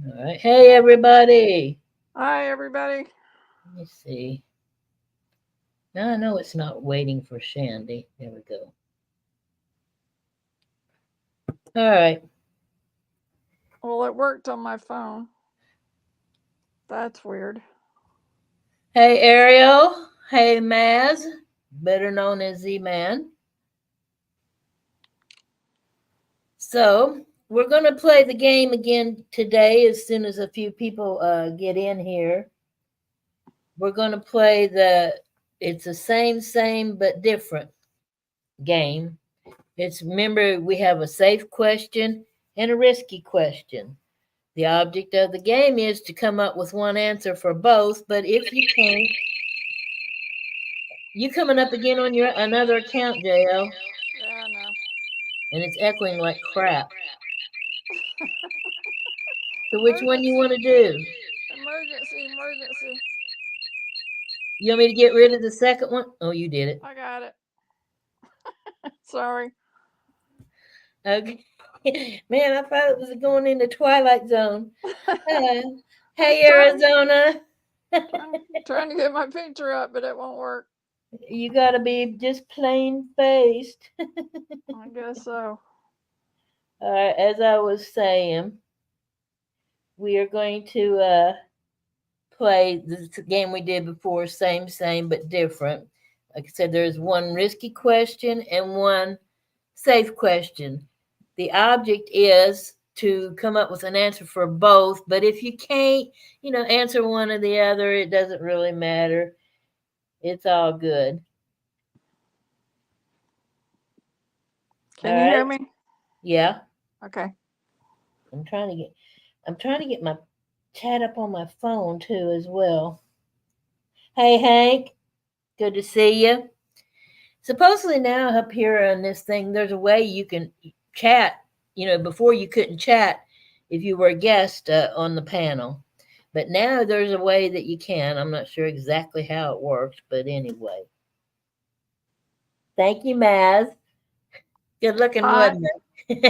All right. Hey, everybody. Hi, everybody. Let me see. Now I know it's not waiting for Shandy. There we go. All right. Well, it worked on my phone. That's weird. Hey, Ariel. Hey, Maz, better known as Z Man. So, we're going to play the game again today as soon as a few people get in here. We're going to play it's the same, but different game. It's remember, we have a safe question and a risky question. The object of the game is to come up with one answer for both, but if you can't, you coming up again on your another account, JL, Yeah, I know. and it's echoing like crap. So which one you want Emergency. to do? Emergency. Emergency. You want me to get rid of the second one? Oh, you did it. I got it. Sorry. Okay. Man, I thought it was going into Twilight Zone. Uh, I was hey, Arizona. trying to get my picture up, but it won't work. You got to be just plain faced. I guess so. As I was saying, we are going to play the game we did before, same, but different. Like I said, there's one risky question and one safe question. The object is to come up with an answer for both, but if you can't, answer one or the other, it doesn't really matter. It's all good. All Can you hear right? me? Yeah. Okay. I'm trying to get my chat up on my phone too as well. Hey Hank, good to see you. Supposedly now up here on this thing, there's a way you can chat. Before you couldn't chat if you were a guest on the panel, but now there's a way that you can. I'm not sure exactly how it works, but anyway. Thank you, Maz. Good looking, Hi. wasn't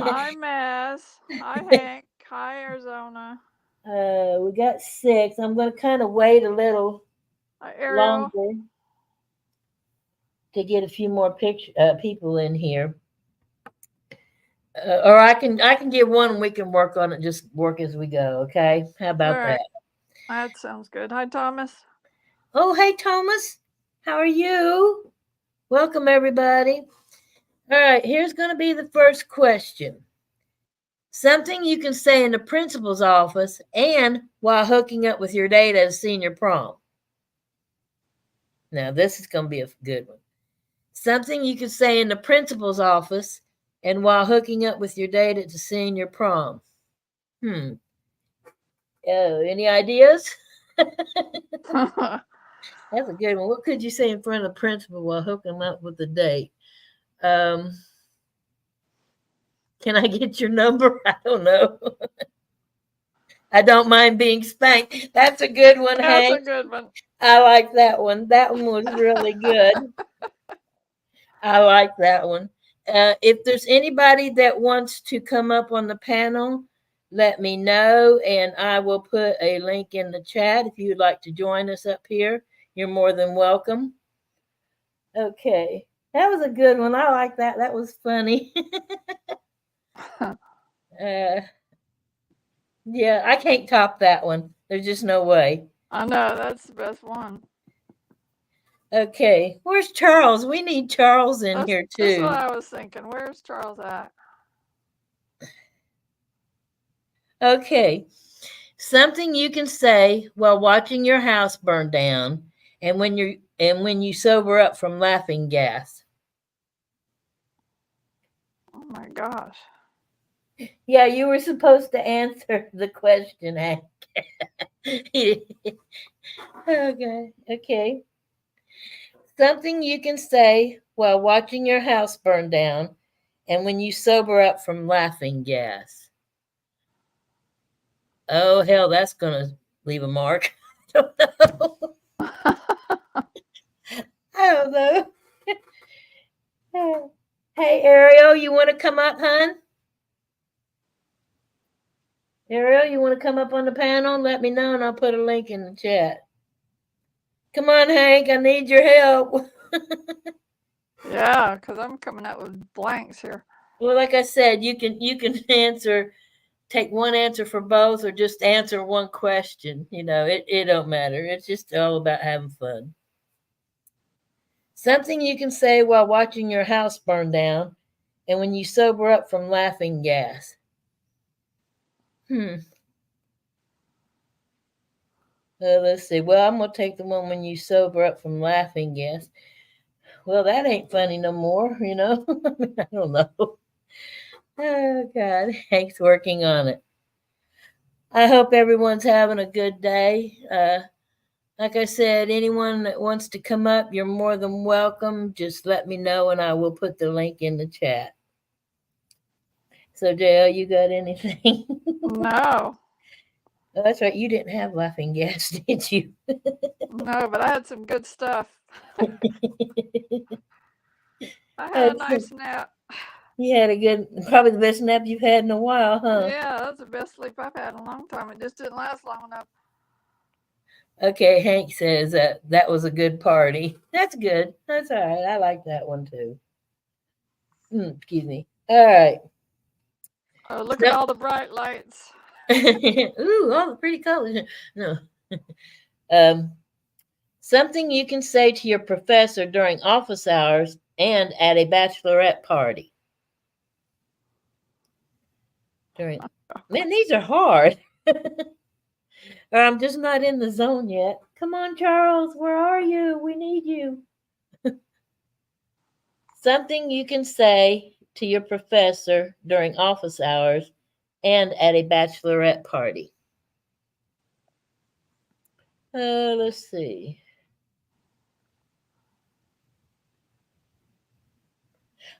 Hi, it? Mess. Hi, Hank. Hi, Arizona. We got six. I'm going to kind of wait a little Hi, Ariel. longer to get a few more people in here. Or I can give one and we can work on it. Just work as we go. Okay, how All about that? right. That sounds good. Hi, Thomas. Oh, hey Thomas, how are you? Welcome everybody. All right, here's going to be the first question. Something you can say in the principal's office and while hooking up with your date at a senior prom. Now this is going to be a good one. Something you can say in the principal's office and while hooking up with your date at the senior prom. Hmm. Oh, any ideas? That's a good one. What could you say in front of the principal while hooking up with the date? Um, can I get your number? I don't know. I don't mind being spanked. That's a good one, That's a Hank. good one. I like that one. That one was really good. I like that one. If there's anybody that wants to come up on the panel, let me know and I will put a link in the chat if you'd like to join us up here. You're more than welcome. Okay. That was a good one. I like that. That was funny. uh, yeah, I can't top that one. There's just no way. I know. That's the best one. Okay. Where's Charles? We need Charles in here That's what too. I was thinking. Where's Charles at? Okay. Something you can say while watching your house burn down and when you sober up from laughing gas. Oh my gosh. Yeah, you were supposed to answer the question, Hank. Okay. Okay. Something you can say while watching your house burn down and when you sober up from laughing gas. Oh, hell, that's going to leave a mark. I don't know. I don't know. Hey, Ariel, you want to come up, hon? Ariel, you want to come up on the panel? Let me know and I'll put a link in the chat. Come on, Hank, I need your help. Yeah, because I'm coming out with blanks here. Well, like I said, you can answer, take one answer for both, or just answer one question. It don't matter. It's just all about having fun. Something you can say while watching your house burn down, and when you sober up from laughing gas. Let's see. Well, I'm gonna take the one when you sober up from laughing gas. Well, that ain't funny no more. I don't know. Oh God, Hank's working on it. I hope everyone's having a good day. Like I said, anyone that wants to come up, you're more than welcome. Just let me know and I will put the link in the chat. So, JL, you got anything? No. Oh, that's right. You didn't have laughing gas, did you? No, but I had some good stuff. I had a nice nap. You had probably the best nap you've had in a while, huh? Yeah, that's the best sleep I've had in a long time. It just didn't last long enough. Okay, Hank says that was a good party. That's good. That's all right. I like that one too. Excuse me. All right. Oh, look at all the bright lights. Ooh, all the pretty colors. No. Something you can say to your professor during office hours and at a bachelorette party. Man, these are hard. Or I'm just not in the zone yet. Come on, Charles, where are you? We need you. Something you can say to your professor during office hours and at a bachelorette party. Let's see.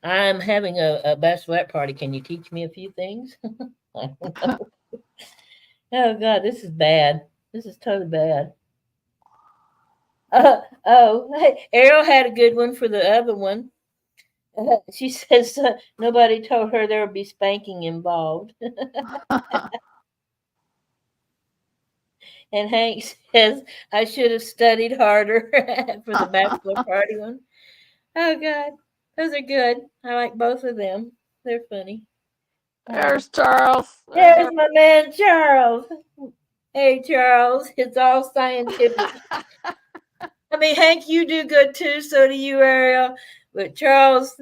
I'm having a bachelorette party. Can you teach me a few things? I don't know. Oh, God, this is bad. This is totally bad. Hey, Ariel had a good one for the other one. She says nobody told her there would be spanking involved. And Hank says I should have studied harder for the bachelor party one. Oh God, those are good. I like both of them. They're funny. There's Charles. There's my man Charles. Hey Charles, it's all scientific. I mean, Hank, you do good too. So do you, Ariel. But Charles,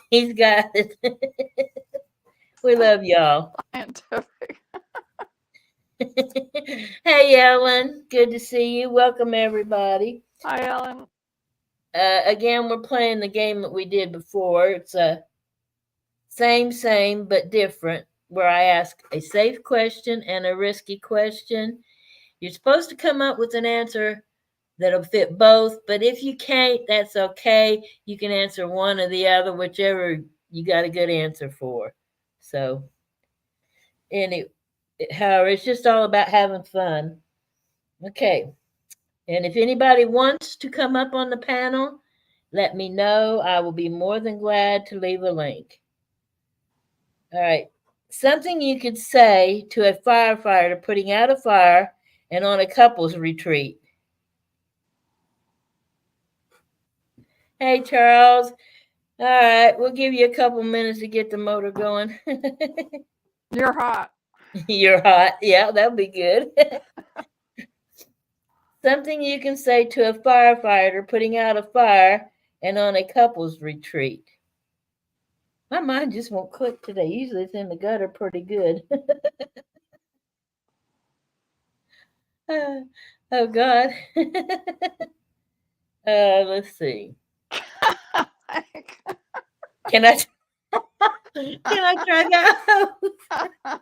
he's got it. We love y'all. Scientific. Hey, Ellen. Good to see you. Welcome, everybody. Hi, Ellen. Again, we're playing the game that we did before. It's a same, but different, where I ask a safe question and a risky question. You're supposed to come up with an answer that'll fit both, but if you can't, that's okay. You can answer one or the other, whichever you got a good answer for. So, however, it's just all about having fun. Okay. And if anybody wants to come up on the panel, let me know. I will be more than glad to leave a link. All right. Something you could say to a firefighter putting out a fire and on a couple's retreat. Hey, Charles. All right. We'll give you a couple minutes to get the motor going. You're hot. You're hot. Yeah, that'll be good. Something you can say to a firefighter putting out a fire and on a couple's retreat. My mind just won't click today. Usually it's in the gutter pretty good. Oh, God. Let's see. Can I try that?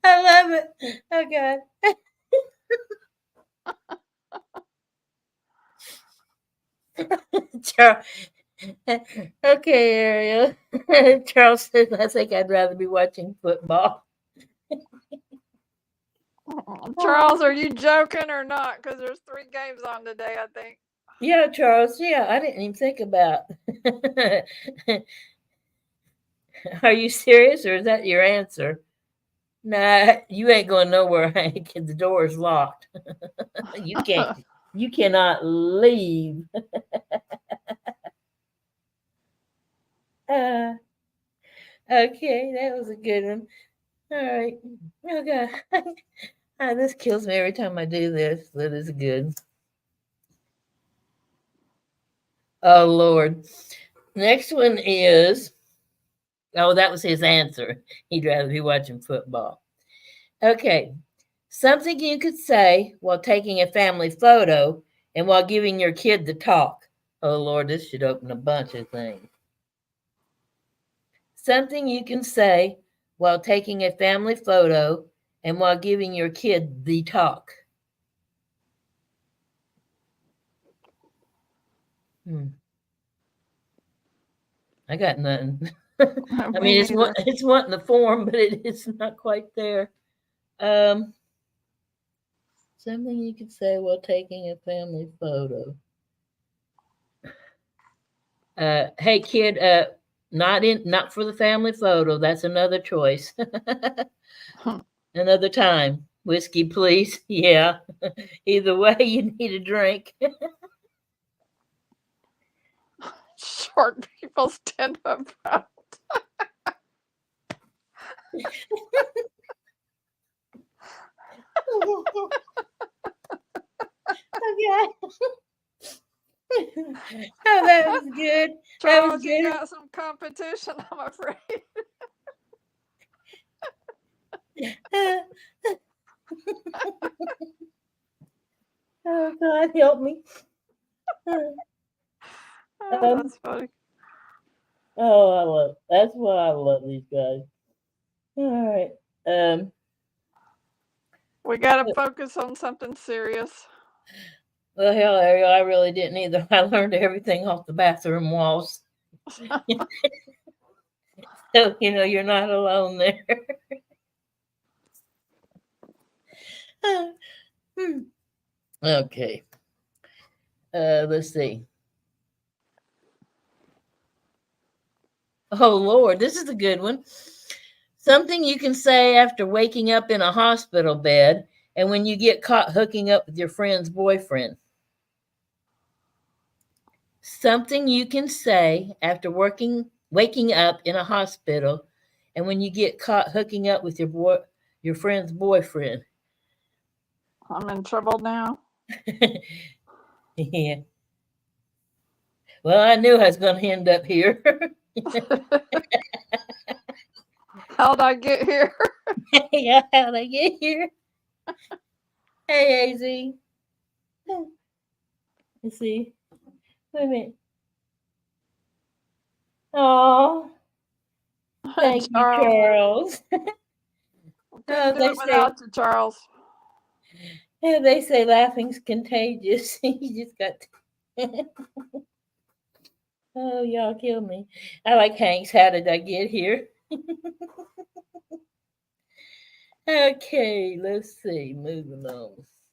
I love it. Oh, God. Charles. Okay, Ariel. Charles says, I think I'd rather be watching football. Charles, are you joking or not? Because there's 3 games on today, I think. Yeah, Charles. Yeah, I didn't even think about. Are you serious or is that your answer? Nah, you ain't going nowhere, Hank. The door is locked. You can't. You cannot leave. Uh, okay, that was a good one. All right. Okay. This kills me every time I do this. That is good. Oh Lord. Next one is. Oh, that was his answer. He'd rather be watching football. Okay. Something you could say while taking a family photo and while giving your kid the talk. Oh Lord, this should open a bunch of things. Something you can say while taking a family photo and while giving your kid the talk. I got nothing. I Me mean, neither. it's wanting the form, but it's not quite there. Something you could say while taking a family photo. Hey kid, not for the family photo. That's another choice. Another time. Whiskey, please. Yeah. Either way, you need a drink. Short people stand up front. Okay. Oh, that was good. That was Charles, you good. got some competition, I'm afraid. Oh God, help me. Oh, that's funny. Oh, I love. That's why I love these guys. All right. We got to focus on something serious. Well, hell, Ariel, I really didn't either. I learned everything off the bathroom walls. So you're not alone there. Okay. Let's see. Oh Lord, this is a good one. Something you can say after waking up in a hospital bed and when you get caught hooking up with your friend's boyfriend. Something you can say after waking up in a hospital and when you get caught hooking up with your friend's boyfriend. I'm in trouble now. Yeah. Well, I knew I was going to end up here. How'd I get here? Yeah, how'd I get here? Hey, AZ. Let's see. Wait a minute. Oh, thank you, Charles. Charles. Couldn't do it without you, Charles. They say laughing's contagious. You just got. Oh, y'all kill me. I like Hank's. How did I get here? Okay, let's see. Moving on.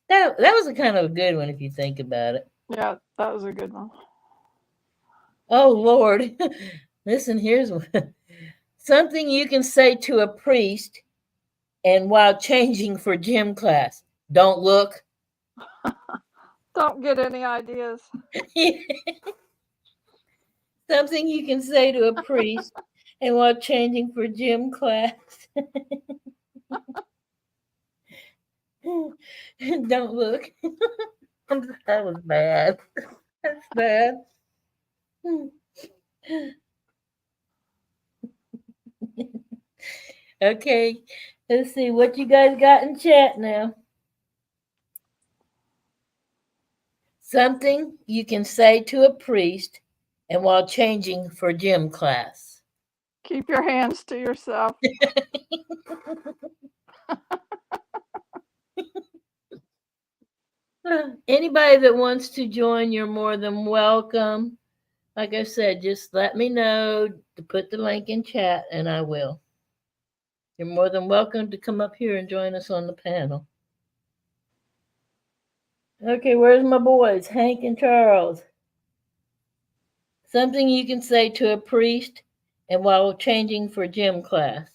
That was a kind of a good one if you think about it. Yeah, that was a good one. Oh Lord. Listen, here's one. Something you can say to a priest and while changing for gym class. Don't look. Don't get any ideas. Something you can say to a priest and while changing for gym class. Don't look. That was bad. That's bad. Okay, let's see what you guys got in chat now. Something you can say to a priest and while changing for gym class. Keep your hands to yourself. Anybody that wants to join, you're more than welcome. Like I said, just let me know to put the link in chat and I will. You're more than welcome to come up here and join us on the panel. Okay, where's my boys, Hank and Charles? Something you can say to a priest and while changing for gym class.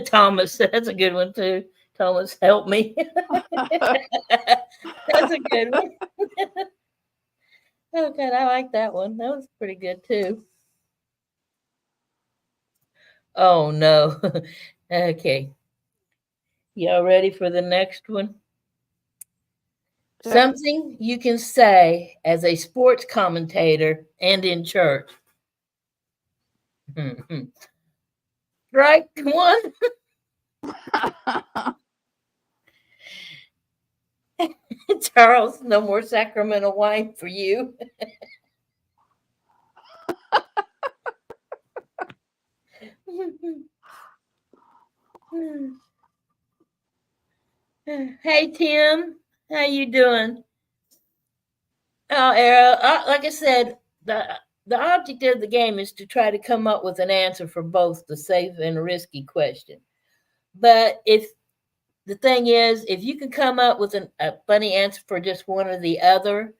Thomas, that's a good one too. Thomas, help me. That's a good one. Oh, good. I like that one. That was pretty good too. Oh, no. Okay. Y'all ready for the next one? Yeah. Something you can say as a sports commentator and in church. Right? One. Charles, no more Sacramento wine for you. Hey Tim, how you doing? Oh, Errol, like I said, the object of the game is to try to come up with an answer for both the safe and risky question. But if the thing is, if you can come up with a funny answer for just one or the other,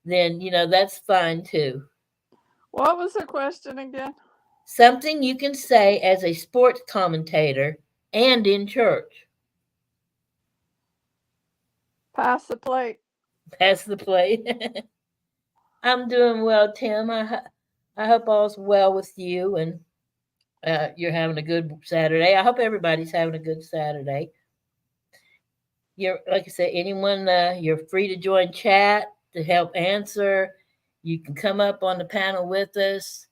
then that's fine too. What was the question again? Something you can say as a sports commentator and in church. Pass the plate. Pass the plate. I'm doing well, Tim. I hope all's well with you and you're having a good Saturday. I hope everybody's having a good Saturday. You're like I said, anyone you're free to join chat to help answer. You can come up on the panel with us.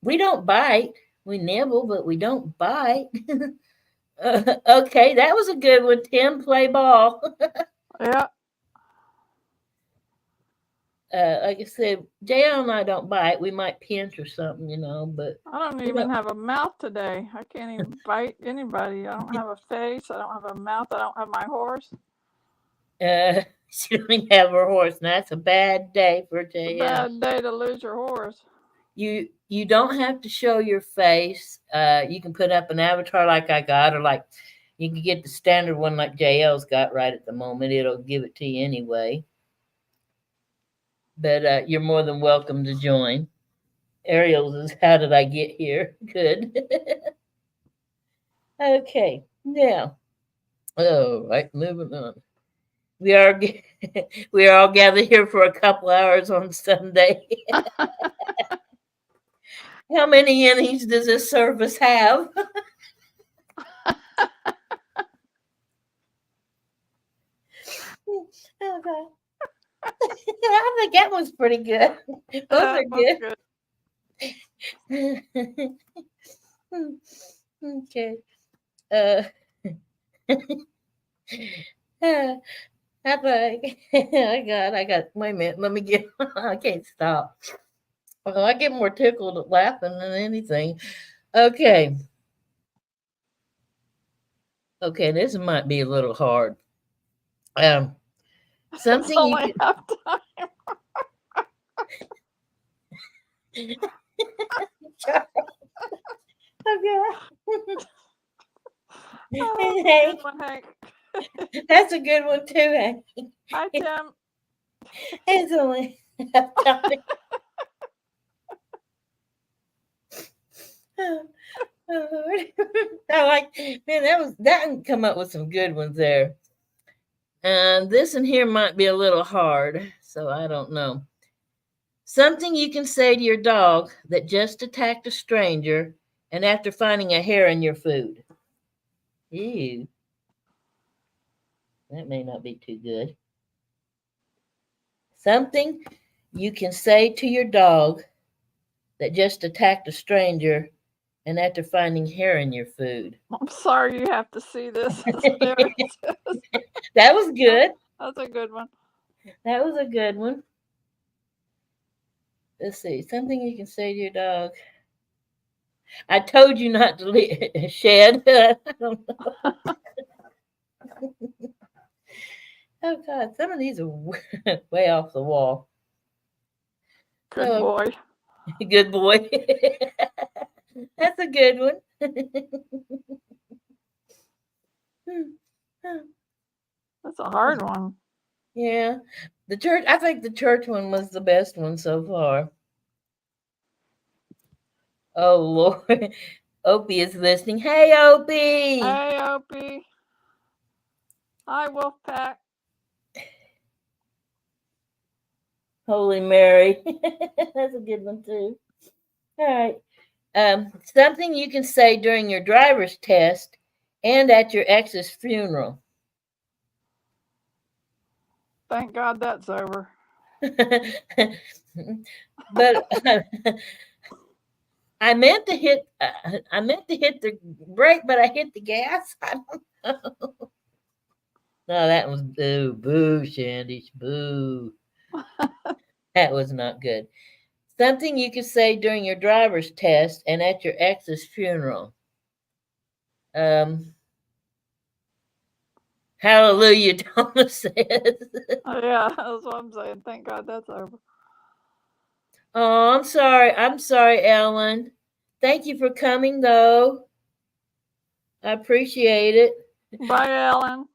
We don't bite. We nibble, but we don't bite. Okay, that was a good one, Tim. Play ball. Yeah. Like I said, JL and I don't bite. We might pinch or something, but I don't even have a mouth today. I can't even bite anybody. I don't have a face. I don't have a mouth. I don't have my horse. She don't even have her horse. Now that's a bad day for JL. It's a bad day to lose your horse. You don't have to show your face. You can put up an avatar like I got, or like you can get the standard one like JL's got right at the moment. It'll give it to you anyway. But you're more than welcome to join. Ariel's is how did I get here? Good. Okay, now, oh, right, moving on. We are we are all gathered here for a couple hours on Sunday. How many innings does this service have? Okay. I think that one's pretty good. Those are good. Okay. How about I got wait a minute, let me get I can't stop. Oh, I get more tickled laughing than anything. Okay. Okay, this might be a little hard. Something you only half time. Okay. Oh, Hey, good one, Hank. that's a good one too, Hank. Hi, Tim. It's only half time. Oh, Lord. I like, man, that can come up with some good ones there. And this in here might be a little hard, so I don't know. Something you can say to your dog that just attacked a stranger and after finding a hair in your food. Ew. That may not be too good. Something you can say to your dog that just attacked a stranger and after finding hair in your food. I'm sorry you have to see this. That was good. That's a good one. That was a good one. Let's see. Something you can say to your dog. I told you not to shed. I don't know. Oh God, some of these are way off the wall. Good boy. Good boy. That's a good one. That's a hard one. Yeah. I think the church one was the best one so far. Oh Lord. Opie is listening. Hey, Opie. Hey, Opie. Hi, Wolfpack. Holy Mary. That's a good one, too. All right. Something you can say during your driver's test and at your ex's funeral. Thank God that's over. But I meant to hit the brake, but I hit the gas. I don't know. No, that was boo, Shandy, boo. That was not good. Something you could say during your driver's test and at your ex's funeral. Hallelujah, Thomas says. Oh, yeah, that's what I'm saying. Thank God that's over. Oh, I'm sorry. I'm sorry, Ellen. Thank you for coming, though. I appreciate it. Bye, Ellen.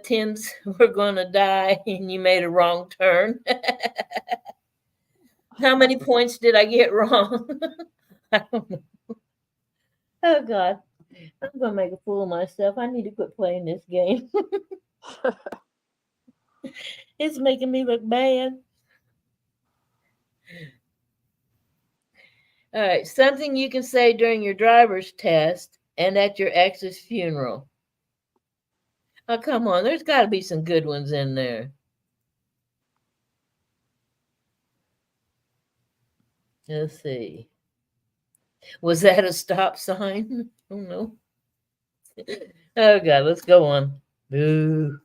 Tim's, we're going to die, and you made a wrong turn. How many points did I get wrong? I don't know. Oh, God. I'm going to make a fool of myself. I need to quit playing this game. It's making me look bad. All right. Something you can say during your driver's test and at your ex's funeral. Oh, come on. There's got to be some good ones in there. Let's see. Was that a stop sign? Oh, no. Oh, God. Let's go on. Boo.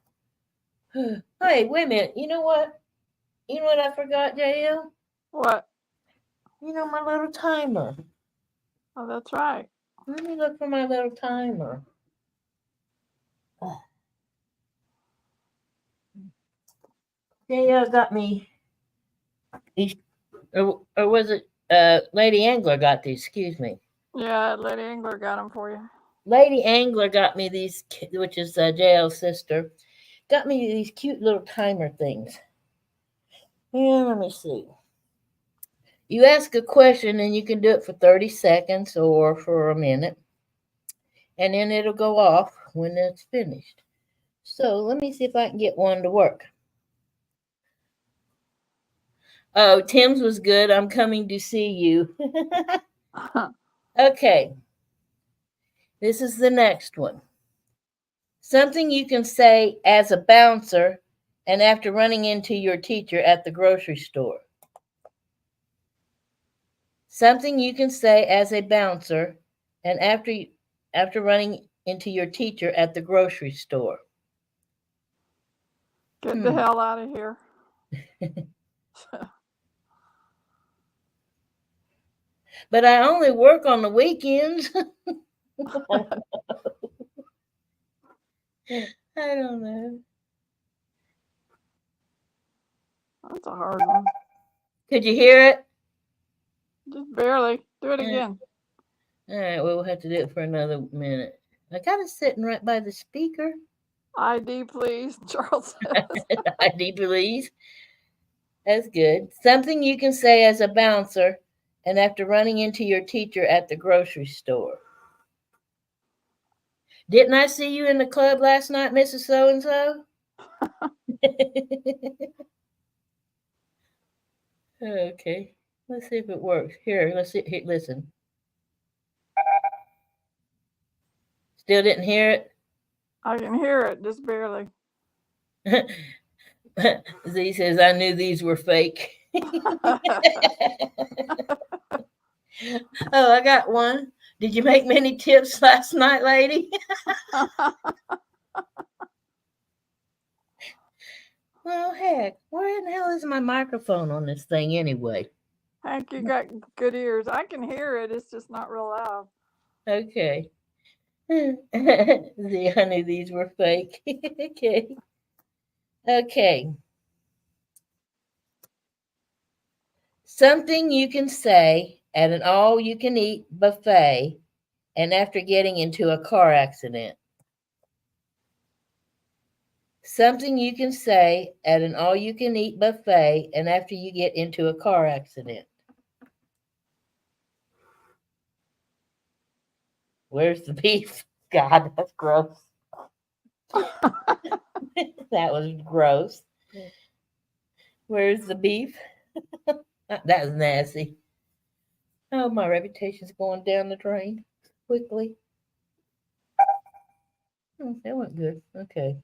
Hey, wait a minute. You know what? You know what I forgot, JL? What? You know, my little timer. Oh, that's right. Let me look for my little timer. JL got me these, or was it Lady Angler got these? Excuse me. Yeah, Lady Engler got them for you. Lady Angler got me these, which is JL's sister, got me these cute little timer things. Yeah, let me see. You ask a question and you can do it for 30 seconds or for a minute, and then it'll go off when it's finished. So let me see if I can get one to work. Oh, Tim's was good. I'm coming to see you. Okay. This is the next one. Something you can say as a bouncer and after running into your teacher at the grocery store. Something you can say as a bouncer and after running into your teacher at the grocery store. Get the hell out of here. But I only work on the weekends. I don't know. That's a hard one. Could you hear it? Just barely. Do it Yeah. again. All right, well, we'll have to do it for another minute. I got it sitting right by the speaker. ID, please, Charles says. ID, please. That's good. Something you can say as a bouncer and after running into your teacher at the grocery store. Didn't I see you in the club last night, Mrs. So-and-so? Okay. Let's see if it works. Here, let's see. Here, listen. Still didn't hear it? I can hear it, just barely. Z says, I knew these were fake. Oh, I got one. Did you make many tips last night, lady? Well, heck, where in the hell is my microphone on this thing anyway? Hank, you got good ears. I can hear it, it's just not real loud. Okay. See, I knew these were fake. Okay. Okay. Something you can say at an all you can eat buffet and after getting into a car accident. Something you can say at an all you can eat buffet and after you get into a car accident. Where's the beef? God, that's gross. That was gross. Where's the beef? That was nasty. Oh, my reputation's going down the drain quickly. That went good. Okay.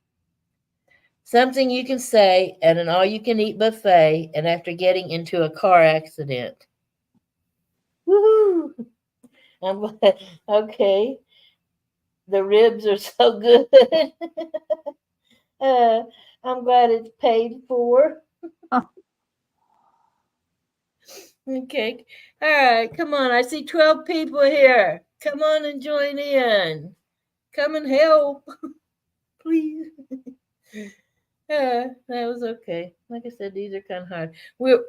Something you can say at an all-you-can-eat buffet and after getting into a car accident. Woohoo! Okay. The ribs are so good. uh, I'm glad it's paid for. Okay. All right. Come on. I see 12 people here. Come on and join in. Come and help. Please. That was okay. Like I said, these are kind of hard. We'll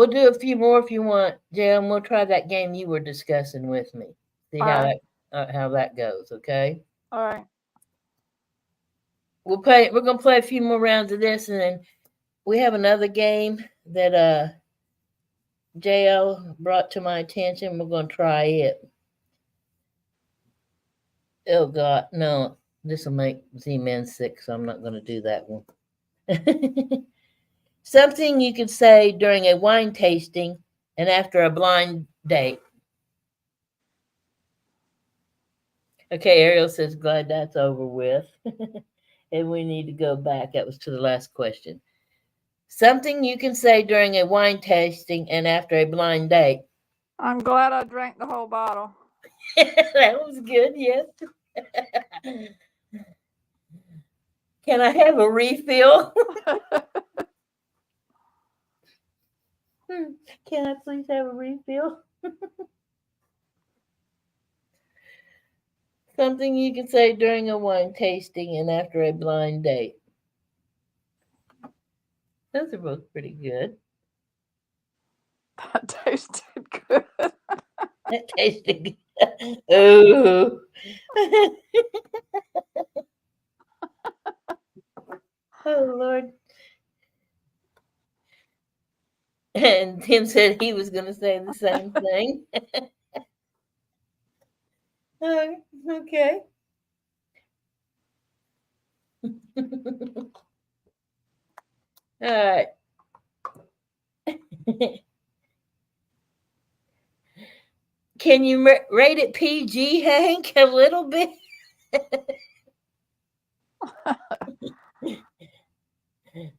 do a few more if you want, Jim. We'll try that game you were discussing with me. See All right. how that goes. Okay. All right. We're gonna play a few more rounds of this, and then we have another game that JL brought to my attention. We're gonna try it. Oh God, no! This will make Z-Man sick, so I'm not gonna do that one. Something you could say during a wine tasting and after a blind date. Okay, Ariel says, glad that's over with. And we need to go back. That was to the last question. Something you can say during a wine tasting and after a blind date. I'm glad I drank the whole bottle. That was good, yes. Can I have a refill? Can I please have a refill? Something you can say during a wine tasting and after a blind date. Those are both pretty good. That tasted good. That tasted good. Ooh. Oh, Lord. And Tim said he was going to say the same thing. Okay. All right. Can you rate it PG, Hank, a little bit?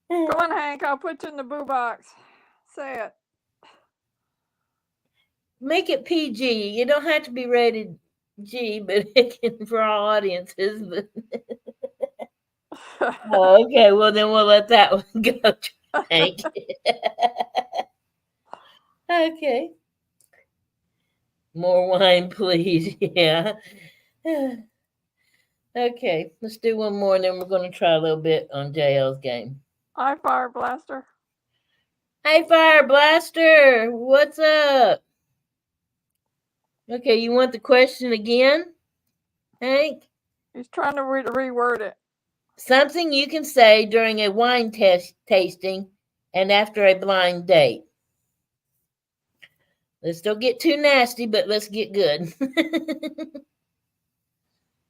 Come on, Hank. I'll put you in the boo box. Say it. Make it PG. You don't have to be rated G, but it can for all audiences. But okay, well then we'll let that one go, Hank. Okay. More wine, please. Yeah. Okay, let's do one more, and then we're going to try a little bit on JL's game. Hi, Fire Blaster. Hey, Fire Blaster, what's up? Okay, you want the question again, Hank? He's trying to reword it. Something you can say during a wine tasting and after a blind date. Let's don't get too nasty, but let's get good.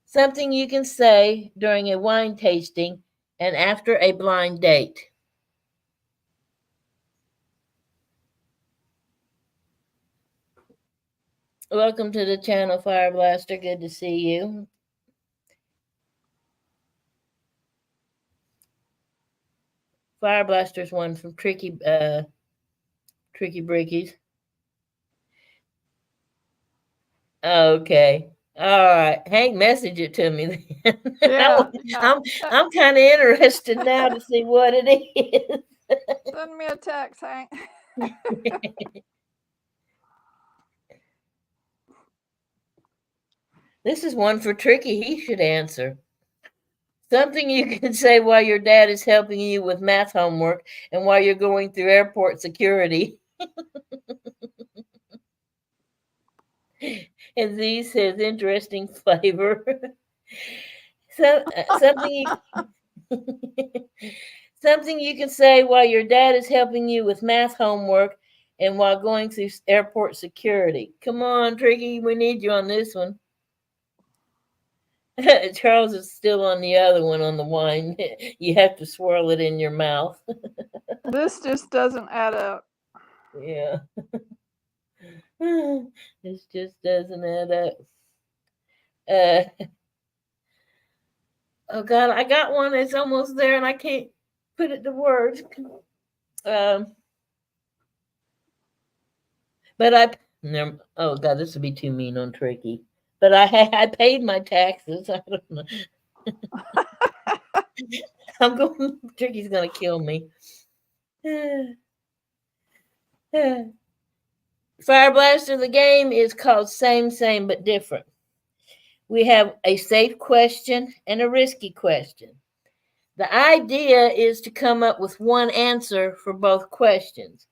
Something you can say during a wine tasting and after a blind date. Welcome to the channel, Fire Blaster. Good to see you. Fire Blaster's one from Tricky Brickies. Okay. All right. Hank, message it to me. Yeah, I'm kind of interested now to see what it is. Send me a text, Hank. This is one for Tricky. He should answer. Something you can say while your dad is helping you with math homework and while you're going through airport security. And Z says interesting flavor. Something you can say while your dad is helping you with math homework and while going through airport security. Come on, Tricky, we need you on this one. Charles is still on the other one on the wine. You have to swirl it in your mouth. This just doesn't add up. Yeah. This just doesn't add up. Oh God, I got one that's almost there and I can't put it to words. But oh God, this would be too mean on Tricky. But I paid my taxes. I don't know. Tricky's gonna kill me. Fire Blaster, the game is called Same but Different. We have a safe question and a risky question. The idea is to come up with one answer for both questions,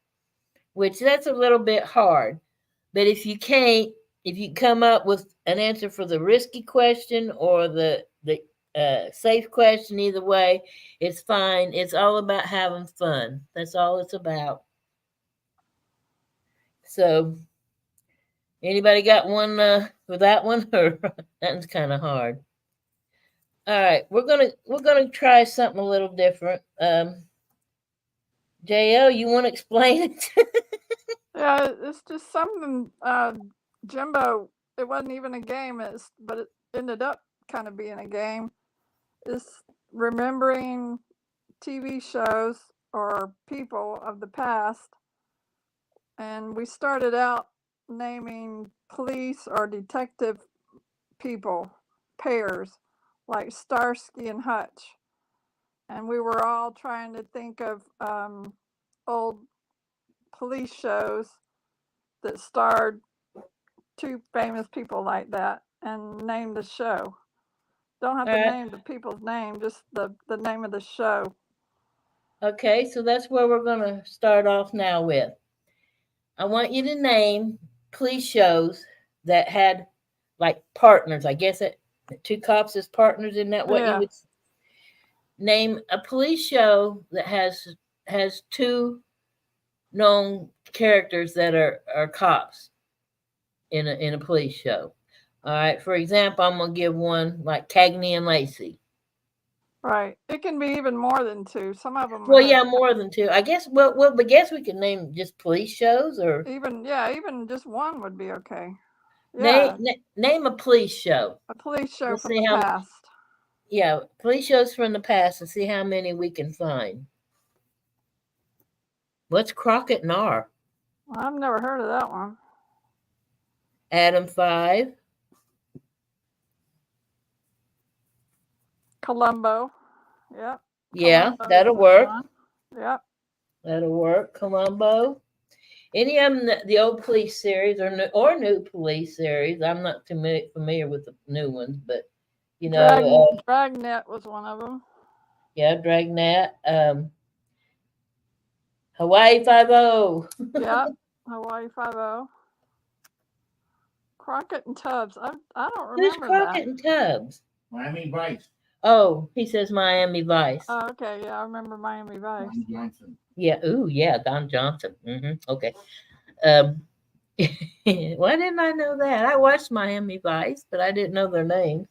which that's a little bit hard. But if you come up with an answer for the risky question or the safe question, either way, it's fine. It's all about having fun. That's all it's about. So, anybody got one for that one, or that one's kind of hard? All right, we're gonna try something a little different. Jo, you want to explain it? Yeah, it's just something. Jimbo, it wasn't even a game, but it ended up kind of being a game. It's remembering TV shows or people of the past. And we started out naming police or detective people, pairs, like Starsky and Hutch. And we were all trying to think of old police shows that starred two famous people like that and name the show. Don't have to name the people's name, just the name of the show. Okay, so that's where we're going to start off now with. I want you to name police shows that had like partners. I guess two cops as partners. Isn't that what you would name a police show that has two known characters that are cops in a police show? All right. For example, I'm gonna give one like Cagney and Lacey. Right. It can be even more than two. Some of them. Well, yeah, more than two. I guess. Well, I guess we could name just police shows, or even just one would be okay. Yeah. Name a police show. A police show from the past. Yeah, police shows from the past, and see how many we can find. What's Crockett and R? Well, I've never heard of that one. Adam 5. Columbo. Yep. Yeah, Columbo, that'll work. Yep. That'll work. Columbo. Any of them, the old police series or new police series. I'm not too familiar with the new ones, but you know, Dragnet was one of them. Yeah, Dragnet. Hawaii 5-0. Yeah, Hawaii 5-0. Crockett and Tubbs. I don't remember. Who's Crockett and Tubbs? Miami Vice. Oh, he says Miami Vice. Oh, okay. Yeah, I remember Miami Vice. Don Johnson. Yeah. Ooh, yeah, Don Johnson. Okay. Why didn't I know that? I watched Miami Vice, but I didn't know their names.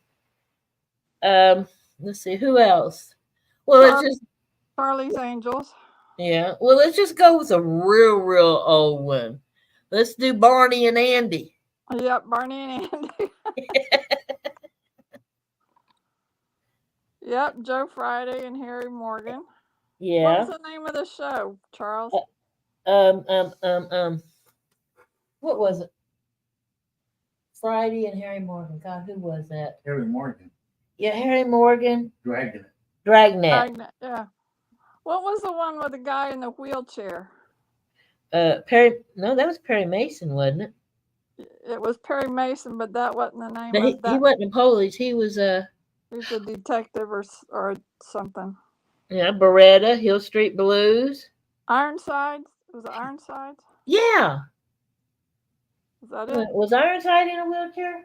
Let's see, who else? Well, let's just Charlie's Angels. Yeah. Well, let's just go with a real old one. Let's do Barney and Andy. Yep, Barney and Andy. Yep, Joe Friday and Harry Morgan. Yeah. What was the name of the show, Charles? What was it? Friday and Harry Morgan. God, who was that? Harry Morgan. Yeah, Harry Morgan. Dragnet. Yeah. What was the one with the guy in the wheelchair? Perry. No, that was Perry Mason, wasn't it? It was Perry Mason, but that wasn't the name. He wasn't a police. He was a. He's a detective or something. Yeah, Beretta, Hill Street Blues. Ironsides. Was it Ironsides? Yeah. Is that it? Was Ironside in a wheelchair?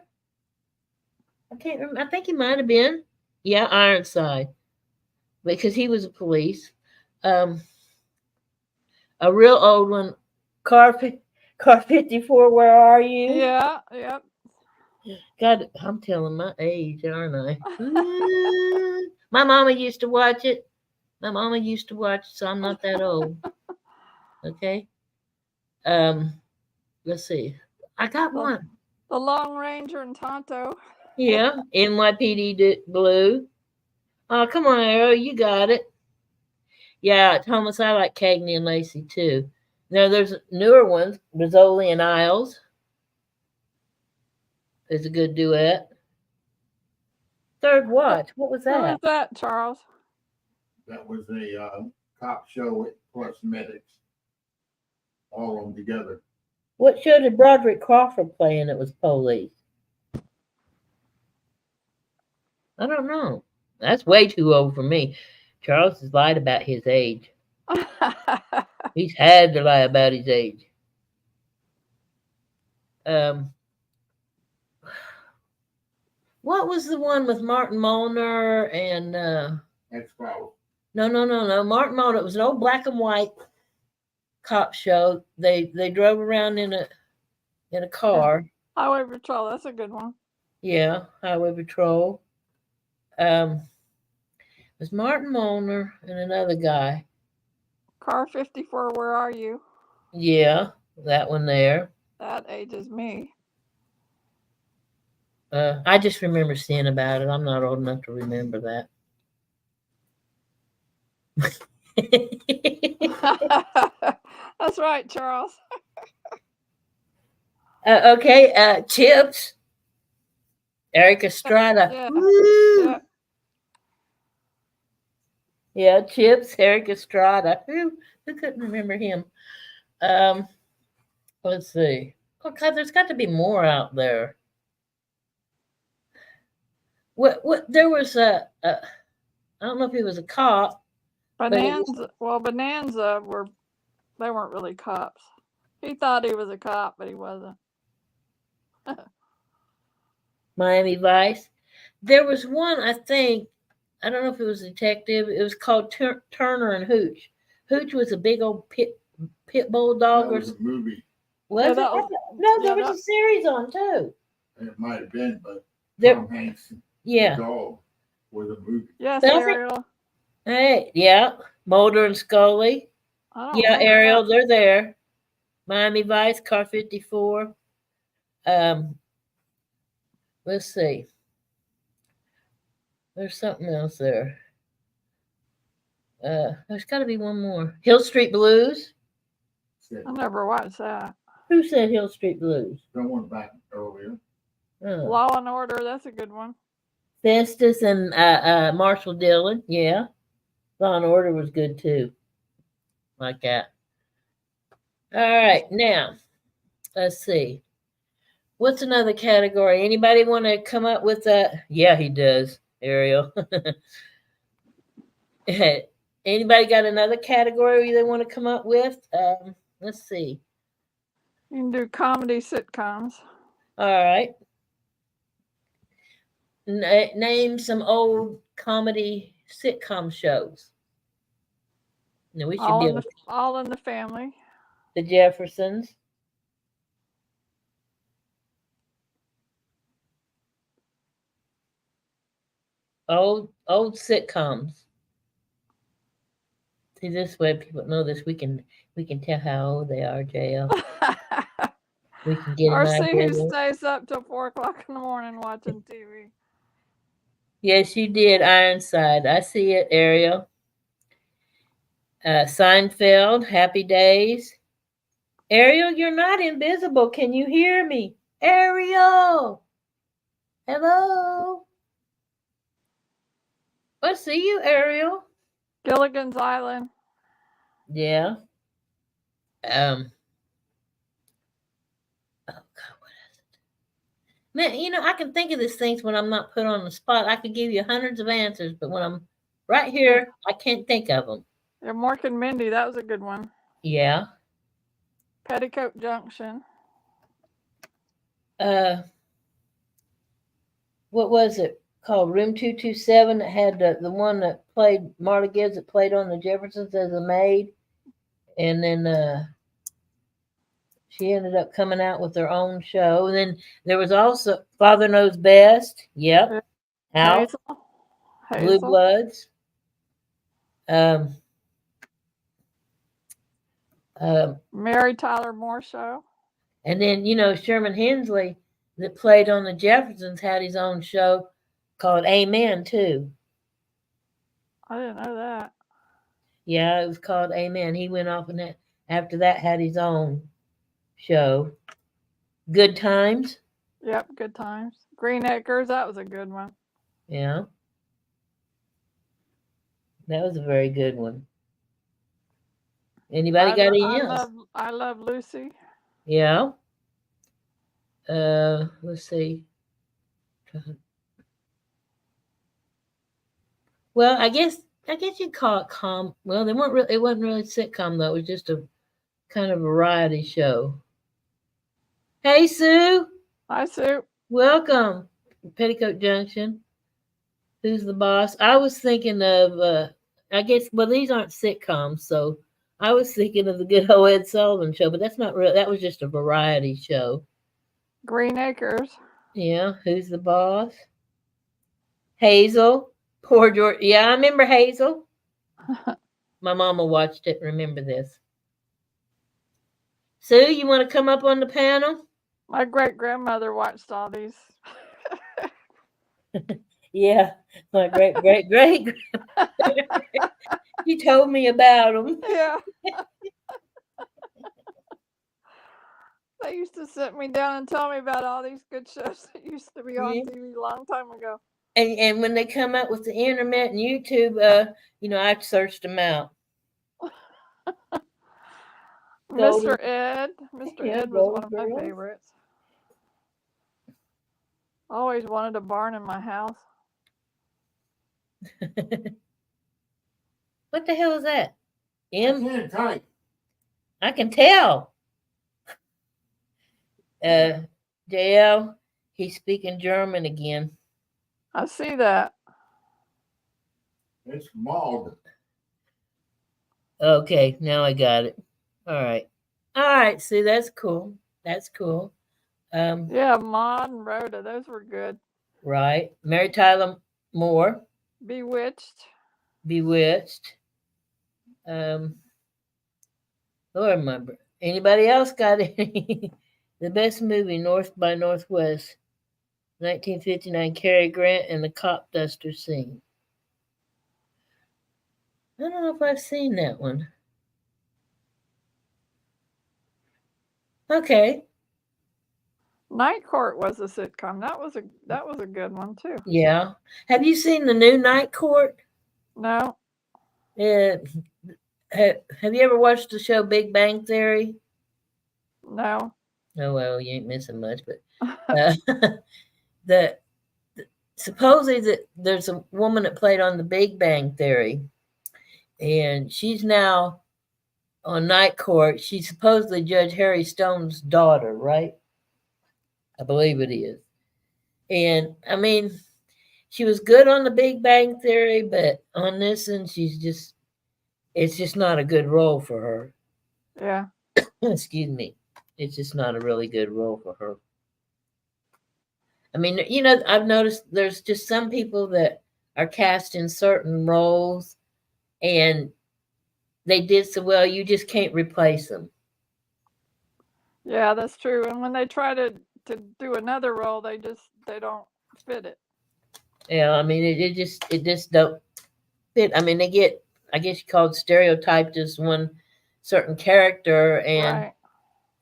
I can't remember. I think he might have been. Yeah, Ironside, because he was a police. A real old one, Car 54, where are you? Yeah, yep. God, I'm telling my age, aren't I? Ooh. My mama used to watch it. So I'm not that old. Okay. Let's see. I got The, one. the Lone Ranger and Tonto. Yeah, NYPD Blue. Oh, come on, Arrow, you got it. Yeah, Thomas, I like Cagney and Lacey too. Now there's newer ones, Rizzoli and Isles. Is a good duet. Third Watch. What was Who that? is that, Charles? That was a cop show plus medics, all of them together. What show did Broderick Crawford play in? It was Police. I don't know. That's way too old for me. Charles has lied about his age. He's had to lie about his age. What was the one with Martin Molnar and X-Files. No. Martin Molnar. It was an old black and white cop show. They drove around in a car. Highway Patrol, that's a good one. Yeah, Highway Patrol. It was Martin Molnar and another guy. Car 54, where are you? Yeah, that one there. That ages me. I just remember seeing about it. I'm not old enough to remember that. That's right, Charles. Okay, Chips. Eric Estrada. Yeah. Woo! Yeah. Yeah, Chips, Eric Estrada. Who couldn't remember him? Let's see. Oh God, there's got to be more out there. What there was I don't know if he was a cop. Bonanza. Well, Bonanza they weren't really cops. He thought he was a cop, but he wasn't. Miami Vice. There was one, I think, I don't know if it was a detective. It was called Turner and Hooch. Hooch was a big old pit bull dog. That was a movie. Was Yeah, it? that was- No, there yeah, was a series on too. It might have been, but There, Tom Hanks, yeah. the dog, was a movie. Yes, Does it? Ariel. Hey, yeah. Mulder and Scully. I don't Yeah, remember Ariel, that. they're there. Miami Vice, Car 54. Let's see. There's something else there. There's got to be one more. Hill Street Blues. Said, I never watched that. Who said Hill Street Blues? someone back earlier. Law and Order, that's a good one. Festus and Marshall Dillon. Yeah. Law and Order was good too. Like that. All right. Now, let's see. What's another category? Anybody want to come up with that? Yeah, he does, Ariel. Anybody got another category they want to come up with? Let's see. You can do comedy sitcoms. All right. Name some old comedy sitcom shows. No, we should All be in, able the, all in the Family. The Jeffersons. Old sitcoms. See, this way people know this. We can tell how old they are, JL. We can get Or an see idea. who stays up till 4 o'clock in the morning watching TV. Yes, you did, Ironside. I see it, Ariel. Seinfeld, Happy Days. Ariel, you're not invisible. Can you hear me? Ariel! Hello? I see you, Ariel. Gilligan's Island. Yeah. Oh God, what is it? Man, I can think of these things when I'm not put on the spot. I could give you hundreds of answers, but when I'm right here, I can't think of them. Yeah, Mork and Mindy, that was a good one. Yeah. Petticoat Junction. What was it called? Room 227 that had the one that played Marla Gibbs that played on the Jeffersons as a maid, and then She ended up coming out with her own show. And then there was also Father Knows Best. Yep. Alf, Hazel. Blue Hazel. Bloods. Um, Mary Tyler Moore Show. and then, Sherman Hensley that played on the Jeffersons had his own show called Amen, too. I didn't know that. Yeah, it was called Amen. He went off and after that had his own show. Good Times. Yep, Good Times. Green Acres, that was a good one. Yeah. That was a very good one. Anybody got anything else? I Love Lucy. Yeah. Let's see. Well, I guess you'd call it well, they weren't really, it wasn't really a sitcom though. It was just a kind of variety show. Hey Sue, Hi, Sue. welcome. Petticoat Junction. Who's the boss? I was thinking of I guess these aren't sitcoms, so I was thinking of the Good Old Ed Sullivan Show, but that's not real. That was just a variety show. Green Acres. Yeah, who's the boss? Hazel. Poor George. Yeah, I remember Hazel. My mama watched it. Remember this. Sue, you want to come up on the panel? My great grandmother watched all these. Yeah, my great She told me about them. Yeah. They used to sit me down and tell me about all these good shows that used to be on Yeah. TV a long time ago. And when they come up with the internet and YouTube, I searched them out. Golden- Mr. Ed. Mr. Yeah, Ed was one of Golden my Girls. favorites. Always wanted a barn in my house. What the hell is that? Hand tight. I can tell. JL, he's speaking German again. I see that. It's mauled. Okay, now I got it. All right. See, that's cool. That's cool. Yeah, Maud and Rhoda, those were good. Right. Mary Tyler Moore, Bewitched. Bewitched. Lord, anybody else got any? The best movie, North by Northwest, 1959, Cary Grant and the cop duster scene. I don't know if I've seen that one. Okay. Night Court was a sitcom. That was a good one too. Yeah. Have you seen the new Night Court? No. Have you ever watched the show Big Bang Theory? No. Oh well, you ain't missing much. But supposedly that there's a woman that played on the Big Bang Theory, and she's now on Night Court. She's supposedly Judge Harry Stone's daughter, right? I believe it is. And I mean, she was good on the Big Bang Theory, but on this one, it's just not a good role for her. Yeah. Excuse me. It's just not a really good role for her. I mean, I've noticed there's just some people that are cast in certain roles and they did so well, you just can't replace them. Yeah, that's true. And when they try to do another role, they don't fit it. Yeah, I mean, it just don't fit. I mean, they get, I guess you call it stereotyped as one certain character, and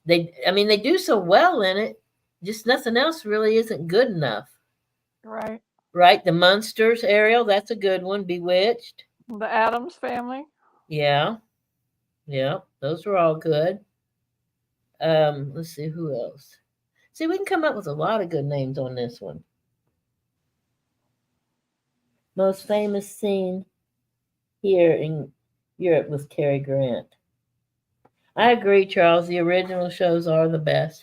Right. they do so well in it, just nothing else really isn't good enough. Right. Right? The Munsters, Ariel, that's a good one. Bewitched. The Addams Family. Yeah. Those were all good. Let's see who else. See, we can come up with a lot of good names on this one. Most famous scene here in Europe was Cary Grant. I agree, Charles. The original shows are the best.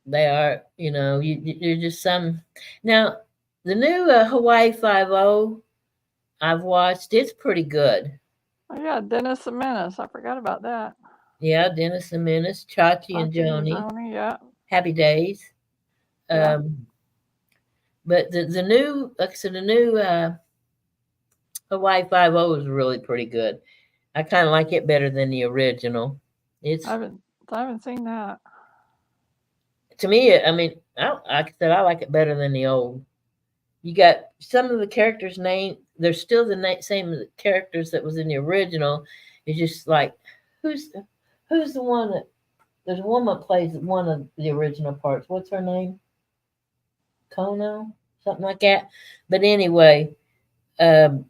They are, you're just some. Now, the new Hawaii Five-0 I've watched. It's pretty good. Oh yeah, Dennis the Menace. I forgot about that. Yeah, Dennis the Menace, Chachi and Joni, Yeah. Happy Days. Yeah. But the new, like I said, the new Hawaii 5 is really pretty good. I kind of like it better than the original. It's I haven't seen that. to me. I mean, like I said, I like it better than the old. You got some of the characters' name. They're still the same characters that was in the original. It's just like who's who's the one that there's a woman that plays one of the original parts. What's her name? Kono, something like that. But anyway, um,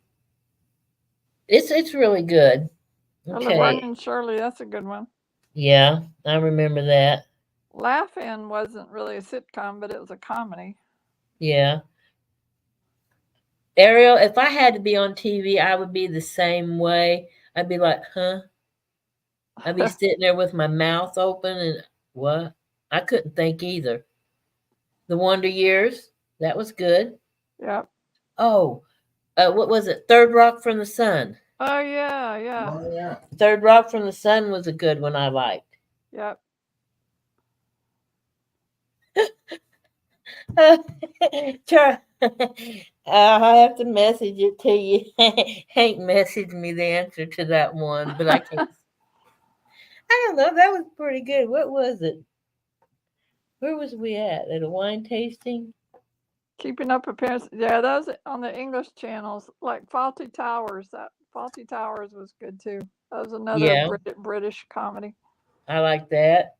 it's really good. Laverne Okay, and Shirley, that's a good one. yeah, I remember that. Laugh-In wasn't really a sitcom, but it was a comedy. Yeah. Ariel, if I had to be on TV, I would be the same way. I'd be like, huh? I'd be sitting there with my mouth open and what? I couldn't think either. The Wonder Years, that was good. Yep. Oh, what was it? Third Rock from the Sun. Oh yeah, yeah. Oh, yeah. Third Rock from the Sun was a good one I liked. Yep. Char- I have to message it to you. Hank messaged me the answer to that one, but I can't. I don't know. That was pretty good. What was it? Where was we at? At a wine tasting? Keeping Up Appearance. Yeah, those on the English channels, like Faulty Towers. That Faulty Towers was good too. That was another Yeah, British comedy. I like that.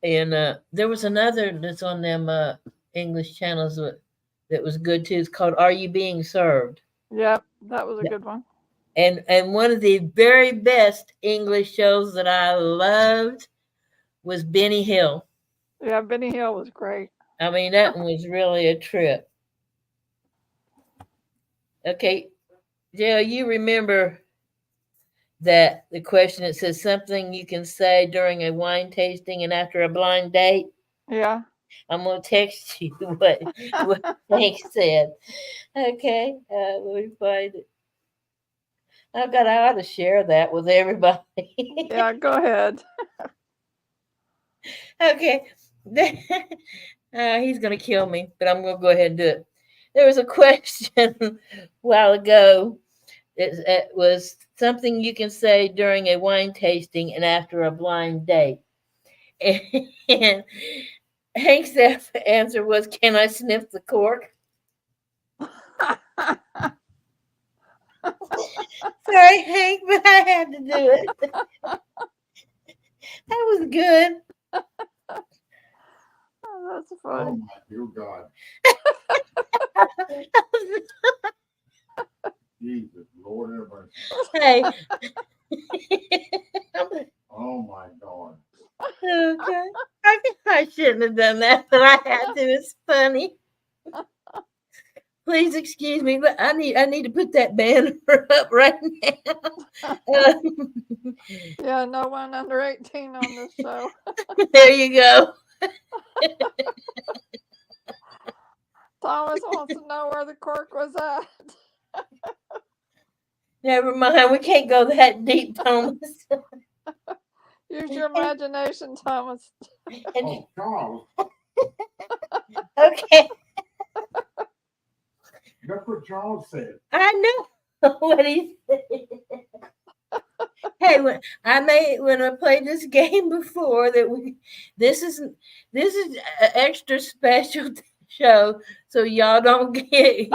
And there was another that's on them English channels that was good too. It's called "Are You Being Served?" Yep, that was a Yeah. good one. And one of the very best English shows that I loved was Benny Hill. Yeah, Benny Hill was great. I mean, that one was really a trip. Okay, Jill, you remember that the question that says something you can say during a wine tasting and after a blind date? Yeah. I'm gonna text you what Hank said. Okay, let me find it. I ought to share that with everybody. Yeah, go ahead. Okay. He's gonna kill me, but I'm gonna go ahead and do it. There was a question a while ago. It was something you can say during a wine tasting and after a blind date. And Hank's answer was, "Can I sniff the cork?" Sorry, Hank, but I had to do it. That was good. Oh, that's Oh, funny. my dear God. Jesus, Lord have mercy. Hey. Oh, my God. Okay. I shouldn't have done that, but I had to. It's funny. Please excuse me, but I need to put that banner up right now. Yeah, no one under 18 on this show. There you go. Thomas wants to know where the cork was at. Never mind. We can't go that deep, Thomas. Use your imagination, Thomas. Oh, Charles, Okay. that's what Charles said. I know what he said. Hey, when I played this game before this is an extra special show, so y'all don't get.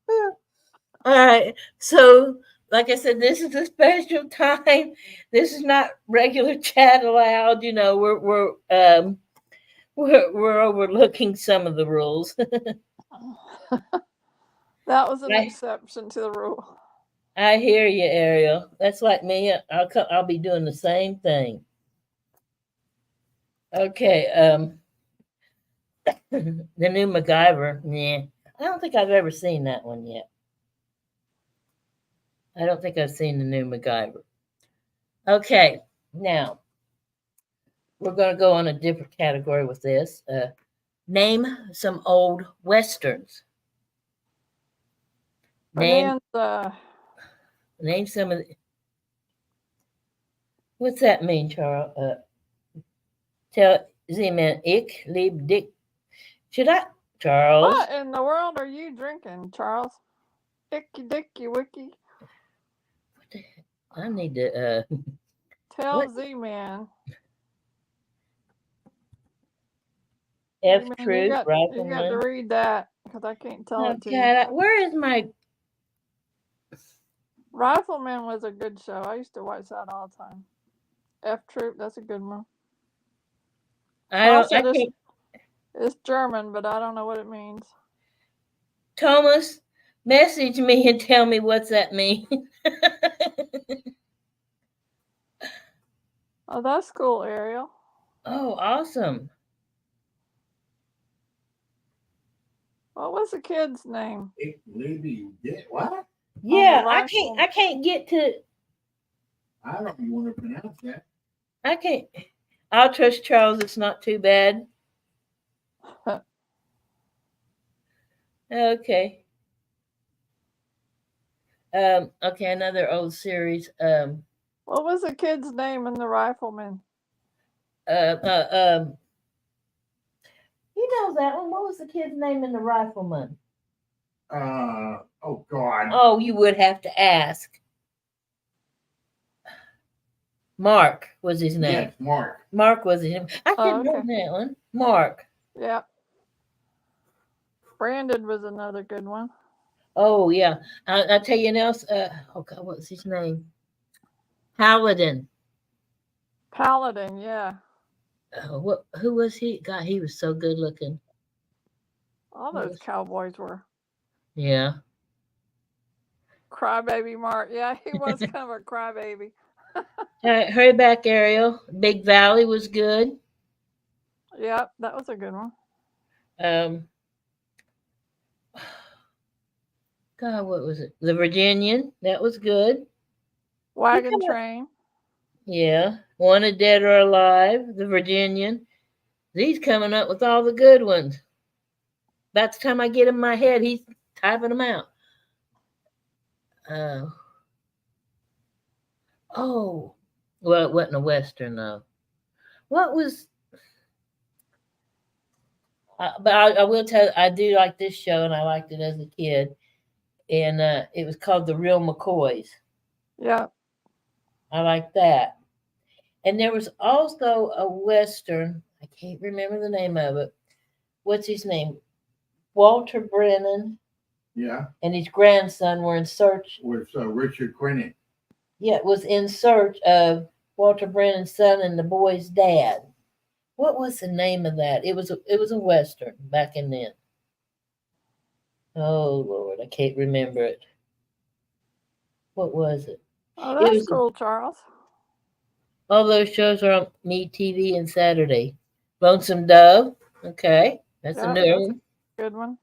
All right, so like I said, this is a special time. This is not regular chat allowed. You know, we're overlooking some of the rules. That was an I- exception to the rule. I hear you, Ariel. That's like me. I'll be doing the same thing. Okay. The new MacGyver. Yeah, I don't think I've ever seen that one yet. I don't think I've seen the new MacGyver. Okay, now we're going to go on a different category with this. Name some old westerns. Name. Bonanza. Name some of the. What's that mean, Charles? Tell Z-Man, ich lieb dick. Should I, Charles? What in the world are you drinking, Charles? Icky dicky wicky. What the heck? I need to. Tell What? Z-Man. F Z-Man, Truth, you got to Rifleman. read that because I can't tell Oh, it to you. God, where is my? Rifleman was a good show. I used to watch that all the time. F Troop, that's a good one. I don't. I Also, can't. it's German, but I don't know what it means. Thomas, message me and tell me what's that mean. Oh, that's cool, Ariel. Oh, awesome. What was the kid's name? Ich liebe you. What? Yeah, I rifle. can't get to. I don't even want to pronounce that. I can't. I'll trust Charles. It's not too bad. Okay. Okay, another old series. What was the kid's name in the Rifleman? You know that one. What was the kid's name in the Rifleman? Oh God. Oh, you would have to ask. Mark was his name. Yes, Mark. Mark was his name. I Oh, didn't know that one. Mark. Yeah. Brandon was another good one. Oh yeah. I'll tell you else. Oh God, what was his name? Paladin. Paladin, yeah. What? Who was he? God, he was so good looking. All those cowboys were. Yeah. Crybaby Mark. Yeah, he was kind of a crybaby. Hurry back, Ariel. Big Valley was good. Yep, that was a good one. God, what was it? The Virginian. That was good. Wagon Train. Yeah. Wanted Dead or Alive. The Virginian. He's coming up with all the good ones. By the time I get in my head, he's typing them out. Oh, well, it wasn't a Western, though. What was. But I will tell you, I do like this show, and I liked it as a kid. And it was called The Real McCoys. Yeah. I like that. And there was also a Western. I can't remember the name of it. What's his name? Walter Brennan. Yeah. And his grandson were in search. With Richard Quinnen. Yeah, it was in search of Walter Brennan's son and the boy's dad. What was the name of that? It was a Western back in then. Oh Lord, I can't remember it. What was it? Oh, that's cool, Charles. All those shows are on MeTV and Saturday. Lonesome Dove. Okay, that's a new one. Good one.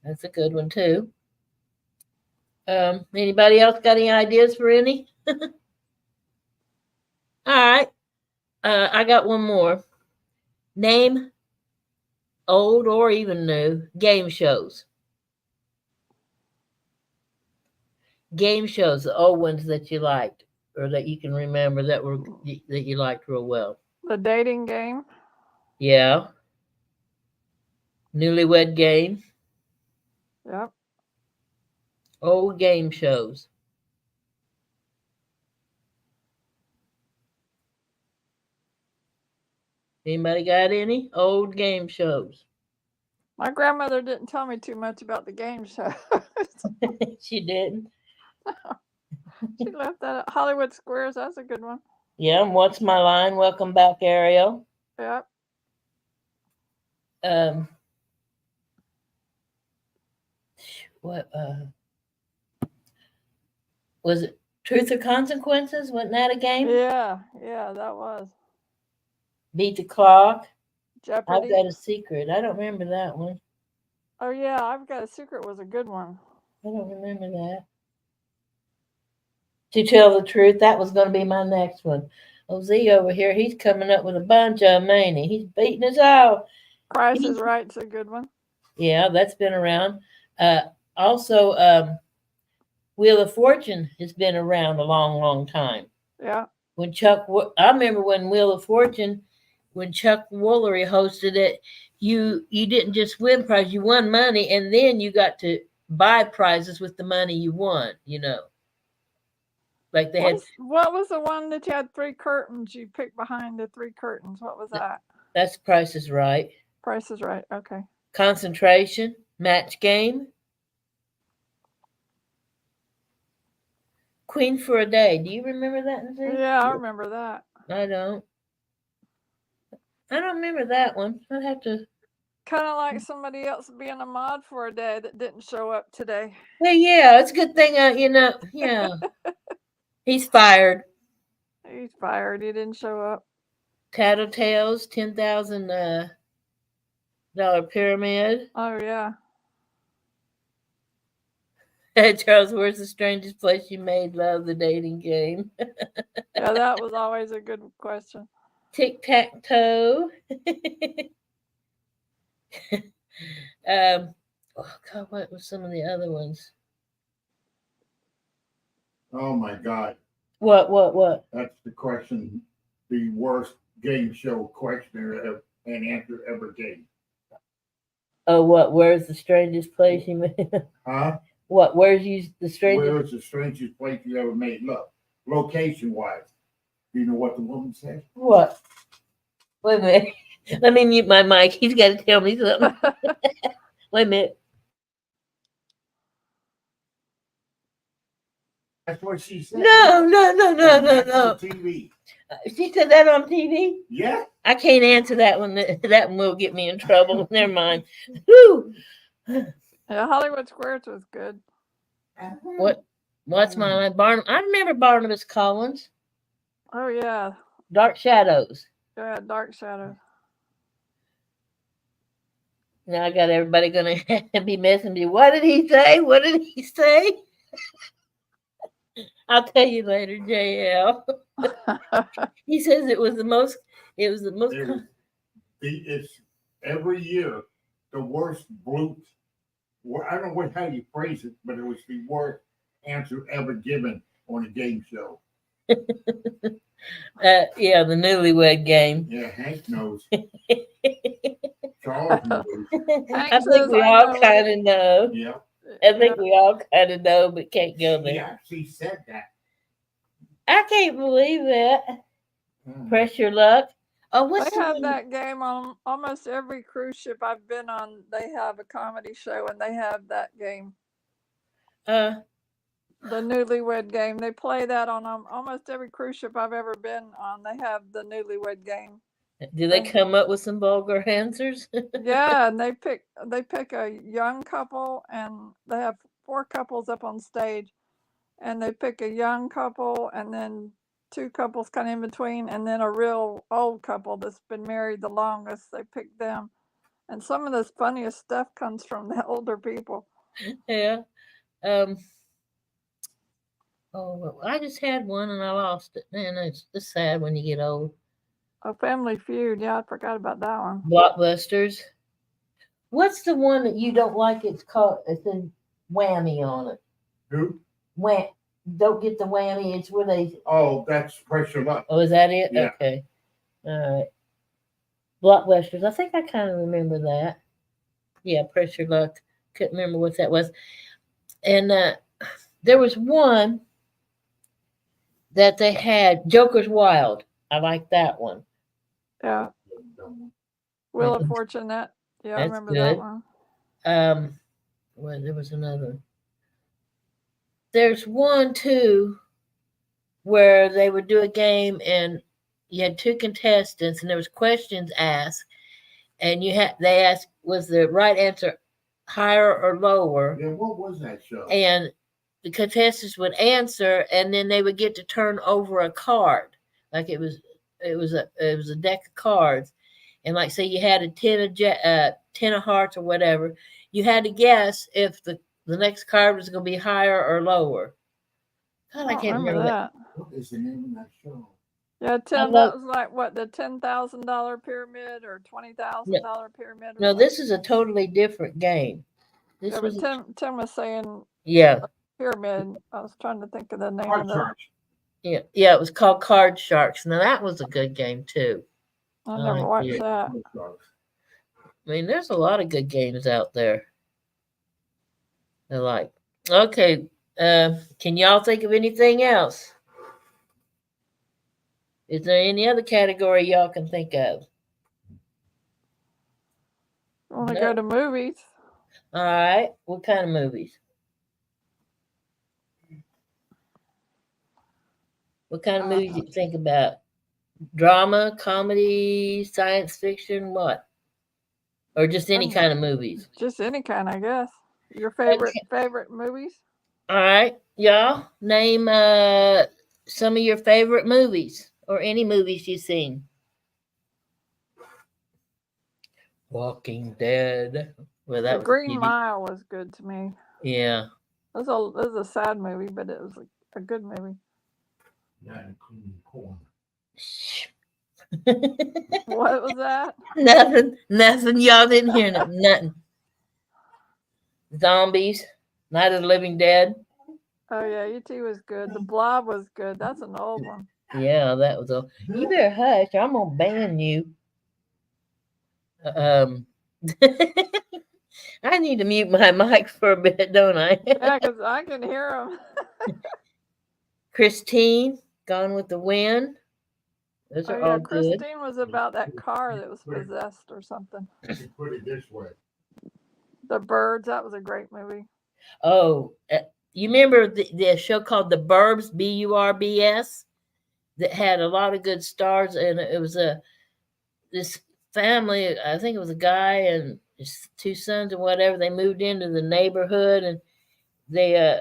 That's a good one too. Anybody else got any ideas for any? All right. I got one more. Name old or even new game shows. Game shows, the old ones that you liked or that you can remember that you liked real well. The Dating Game. Yeah. Newlywed Game. Yep. Old game shows. Anybody got any old game shows? My grandmother didn't tell me too much about the game show. She didn't. She left that at Hollywood Squares. That's a good one. Yeah, and What's My Line? Welcome back, Ariel. Yep. What was it? Truth or Consequences? Wasn't that a game? Yeah, that was. Beat the Clock. Jeopardy. I've Got a Secret. I don't remember that one. Oh yeah, I've Got a Secret was a good one. I don't remember that. To Tell the Truth, that was going to be my next one. OZ over here, he's coming up with a bunch of them, ain't he? He's beating us all. Price is Right's a good one. Yeah, that's been around. Also, Wheel of Fortune has been around a long, long time. Yeah. When I remember when Wheel of Fortune, when Chuck Woolery hosted it, you didn't just win prizes, you won money, and then you got to buy prizes with the money you won. Like they had. What was the one that you had 3 curtains? You picked behind the 3 curtains. What was that? That's Price is Right. Price is Right. Okay. Concentration, Match Game, Queen for a Day. Do you remember that? Nazir? Yeah, I remember that. I don't remember that one. I'd have to. Kind of like somebody else being a mod for a day that didn't show up today. Well, yeah, it's a good thing. Yeah, he's fired. He's fired. He didn't show up. Tattletales, $10,000 pyramid. Oh yeah. Charles, where's the strangest place you made love? The dating game. Yeah, that was always a good question. Tic tac toe. Oh God, what were some of the other ones? Oh my God, What? that's the question, the worst game show questioner and answer ever gave. Oh, what? Where's the strangest place you made? Huh? What? Where's the strangest? Where's the strangest place you ever made love? Location wise. Do you know what the woman said? What? Wait a minute. Let me mute my mic. He's got to tell me something. Wait a minute. That's what she said. No. That's on TV. She said that on TV. Yeah. I can't answer that one. That one will get me in trouble. Never mind. Whew. Yeah, Hollywood Squares was good. What's my Barnum? I remember Barnabas Collins. Oh yeah. Dark Shadows. Yeah, Dark Shadows. Now I got everybody gonna be messing me. What did he say? What did he say? I'll tell you later, JL. He says it was the most. It's every year the worst bloop. Well, I don't know how you phrase it, but it was the worst answer ever given on a game show. Yeah, the Newlywed Game. Yeah, Hank knows. Charles knows. I think we all kind of know. Yeah. I think we all kind of know, but can't go He there. actually said that. I can't believe that. Press Your Luck. Oh, what's They have that game on almost every cruise ship I've been on. They have a comedy show and they have that game. the Newlywed Game. They play that on almost every cruise ship I've ever been on. They have the Newlywed Game. Do they come up with some vulgar answers? Yeah, and they pick a young couple, and they have 4 couples up on stage, and they pick a young couple, and then 2 couples kind of in between, and then a real old couple that's been married the longest. They pick them, and some of the funniest stuff comes from the older people. Yeah. Oh, well, I just had one and I lost it. Man, it's sad when you get old. A Family Feud. Yeah, I forgot about that one. Blockbusters. What's the one that you don't like? It's called. It's a whammy on it. Who? Don't get the whammy. It's where they. Oh, that's Press Your Luck. Oh, is that it? Yeah. Okay. All right. Blockbusters. I think I kind of remember that. Yeah, Press Your Luck. Couldn't remember what that was. And there was one that they had, Joker's Wild. I like that one. Yeah. Wheel of Fortune. I remember good. that one. Well, there was another. There's one too where they would do a game and you had 2 contestants and there was questions asked and they asked, was the right answer higher or lower? Yeah, what was that show? And the contestants would answer and then they would get to turn over a card. Like it was a deck of cards. And like say you had a 10 of hearts or whatever, you had to guess if the next card was going to be higher or lower. God, I can't remember that. What is the name of that show? Yeah, that was like what, the $10,000 pyramid or $20,000 pyramid? No, this is a totally different game. Tim was saying. Yeah. Pyramid. I was trying to think of the name Card of the. Sharks. Yeah, it was called Card Sharks. Now that was a good game too. I I never like watched it. that. Card Sharks. I mean, there's a lot of good games out there. I like. Okay, can y'all think of anything else? Is there any other category y'all can think of? Want to No. go to movies? All right. What kind of movies? What kind of movies you think about? Drama, comedy, science fiction, what? Or just any kind of movies? Just any kind, I guess. Your Okay. favorite movies? All right, y'all name some of your favorite movies or any movies you've seen. Walking Dead. Well, that The was Green TV. Mile was good to me. Yeah. It was a sad movie, but it was a good movie. Yeah, including corn. What was that? Nothing. Y'all didn't hear nothing. Zombies, Night of the Living Dead. Oh yeah, E.T. was good. The Blob was good. That's an old one. Yeah, that was all. You better hush. I'm gonna ban you. I need to mute my mic for a bit, don't I? Yeah, because I can hear them. Christine, Gone with the Wind. Those Oh are yeah, all good. Christine was about that car that was possessed or something. You put it this way. The Birds. That was a great movie. Oh, you remember the show called The Burbs, Burbs, that had a lot of good stars, and it was this family. I think it was a guy and his two sons and whatever. They moved into the neighborhood, and they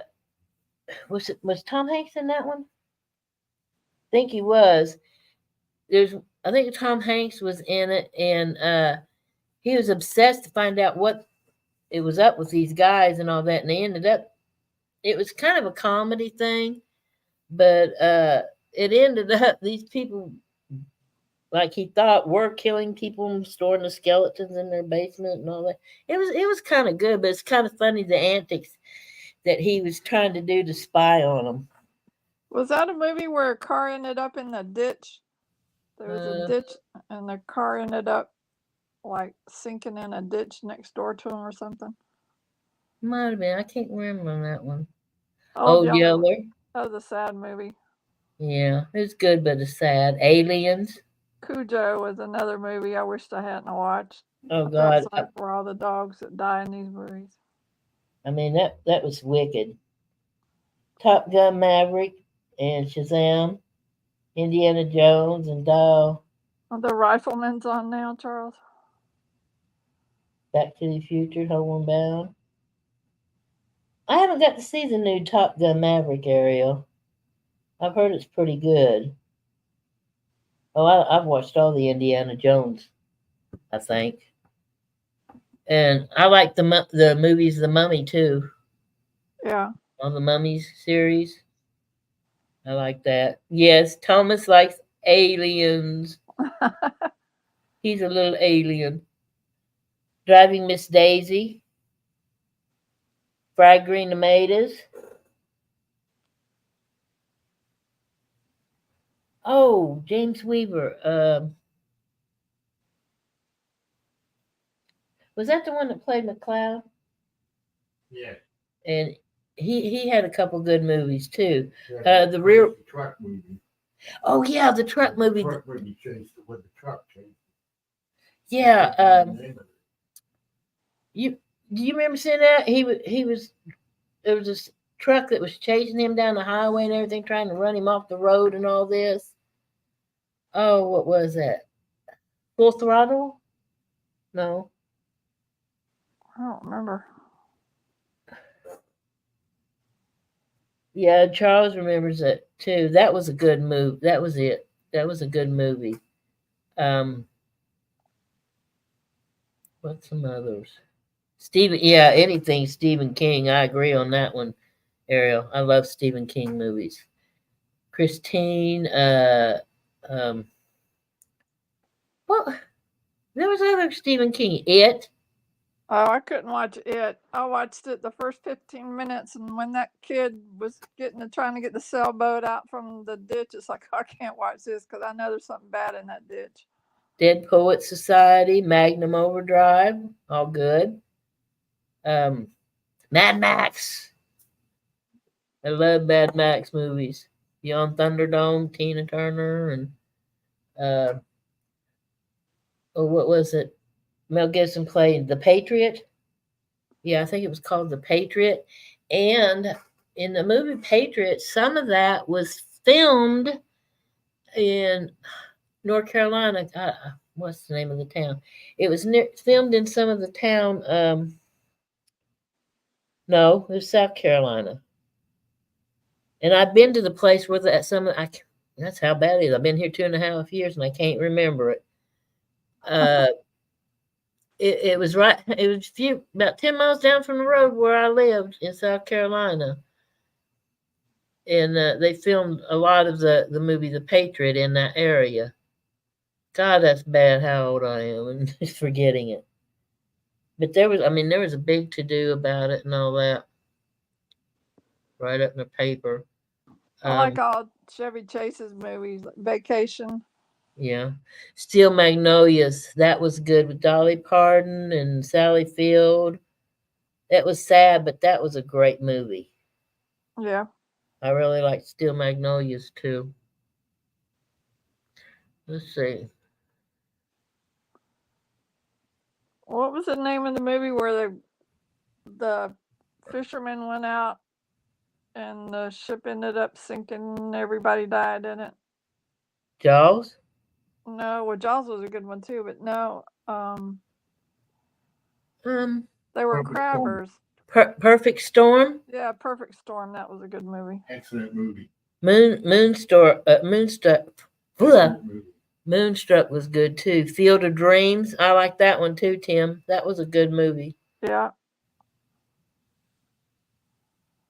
was Tom Hanks in that one? I think he was. I think Tom Hanks was in it, and he was obsessed to find out what it was up with these guys and all that, and they ended up. It was kind of a comedy thing, but it ended up these people, like he thought, were killing people and storing the skeletons in their basement and all that. It was kind of good, but it's kind of funny the antics that he was trying to do to spy on them. Was that a movie where a car ended up in the ditch? There was a ditch, and the car ended up like sinking in a ditch next door to him or something. Might have been. I can't remember on that one. Old Old Yeller. Yeller. That was a sad movie. Yeah, it's good, but it's sad. Aliens. Cujo was another movie I wished I hadn't watched. Oh I felt God. sorry for all the dogs that die in these movies. I mean that was wicked. Top Gun Maverick and Shazam, Indiana Jones and Doll, Are the Rifleman's on now, Charles? Back to the Future, Homeward Bound. I haven't got to see the new Top Gun Maverick, Ariel. I've heard it's pretty good. Oh, I've watched all the Indiana Jones, I think. And I like the movies The Mummy too. Yeah. On the Mummies series. I like that. Yes, Thomas likes aliens. He's a little alien. Driving Miss Daisy. Fried Green Tomatoes. Oh, James Weaver. Was that the one that played McCloud? Yeah. And he had a couple good movies too. Yeah, The real truck movie. Oh yeah, the truck movie. Truck movie chased with the truck chase. Yeah. Do you remember seeing that? There was this truck that was chasing him down the highway and everything, trying to run him off the road and all this. Oh, what was that? Full Throttle? No. I don't remember. Yeah, Charles remembers it too. That was a good move. That was it. That was a good movie. What's some others? Anything Stephen King. I agree on that one, Ariel. I love Stephen King movies. Christine, well, there was other Stephen King. It. Oh, I couldn't watch it. I watched it the first 15 minutes, and when that kid was trying to get the sailboat out from the ditch, it's like I can't watch this because I know there's something bad in that ditch. Dead Poet Society, Magnum Overdrive, all good. Mad Max. I love Mad Max movies. Beyond Thunderdome, Tina Turner, and what was it? Mel Gibson played The Patriot. Yeah, I think it was called The Patriot. And in the movie Patriot, some of that was filmed in North Carolina. What's the name of the town? It was filmed in some of the town. No, it was South Carolina. And I've been to the place where that's how bad it is. I've been here 2.5 years and I can't remember it. It was right. It was about 10 miles down from the road where I lived in South Carolina, and they filmed a lot of the movie The Patriot in that area. God, that's bad. How old I am and just forgetting it. But there was a big to do about it and all that. Right up in the paper. I like all Chevy Chase's movies, like Vacation. Yeah. Steel Magnolias, that was good with Dolly Parton and Sally Field. That was sad, but that was a great movie. Yeah. I really liked Steel Magnolias too. Let's see. What was the name of the movie where the fishermen went out and the ship ended up sinking and everybody died in it? Jaws? No, well, Jaws was a good one too, but no, they were Perfect Storm. crabbers. Perfect Storm? Yeah, Perfect Storm. That was a good movie. Excellent movie. Moonstruck. Excellent movie. Moonstruck was good too. Field of Dreams. I like that one too, Tim. That was a good movie. Yeah.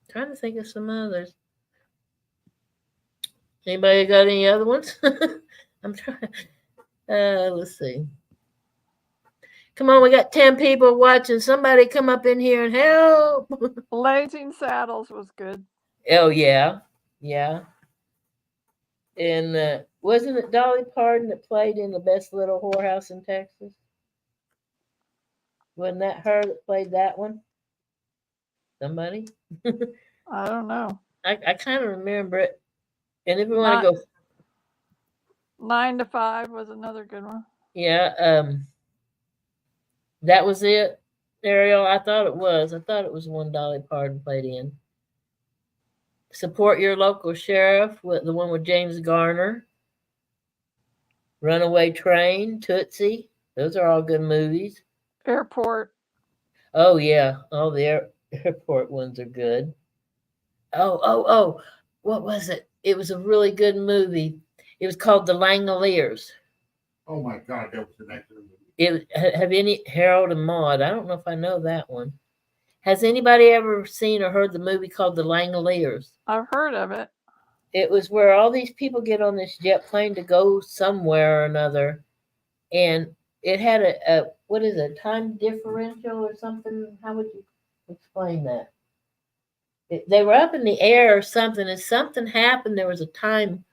Trying to think of some others. Anybody got any other ones? I'm trying. Let's see. Come on, we got 10 people watching. Somebody come up in here and help. Blazing Saddles was good. Oh yeah, yeah. And wasn't it Dolly Parton that played in The Best Little Whorehouse in Texas? Wasn't that her that played that one? Somebody? I don't know. I kind of remember it. And if we want to go, 9 to 5 was another good one. yeah, that was it, Ariel. I thought it was. I thought it was one Dolly Parton played in. Support Your Local Sheriff, with the one with James Garner. Runaway Train, Tootsie. Those are all good movies. Airport. Oh yeah, all the airport ones are good. Oh, what was it? It was a really good movie. It was called The Langoliers. Oh my God, that was an excellent movie. Have any Harold and Maude? I don't know if I know that one. Has anybody ever seen or heard the movie called The Langoliers? I've heard of it. It was where all these people get on this jet plane to go somewhere or another, and it had a what is it, time differential or something? How would you explain that? They were up in the air or something, and something happened. There was a time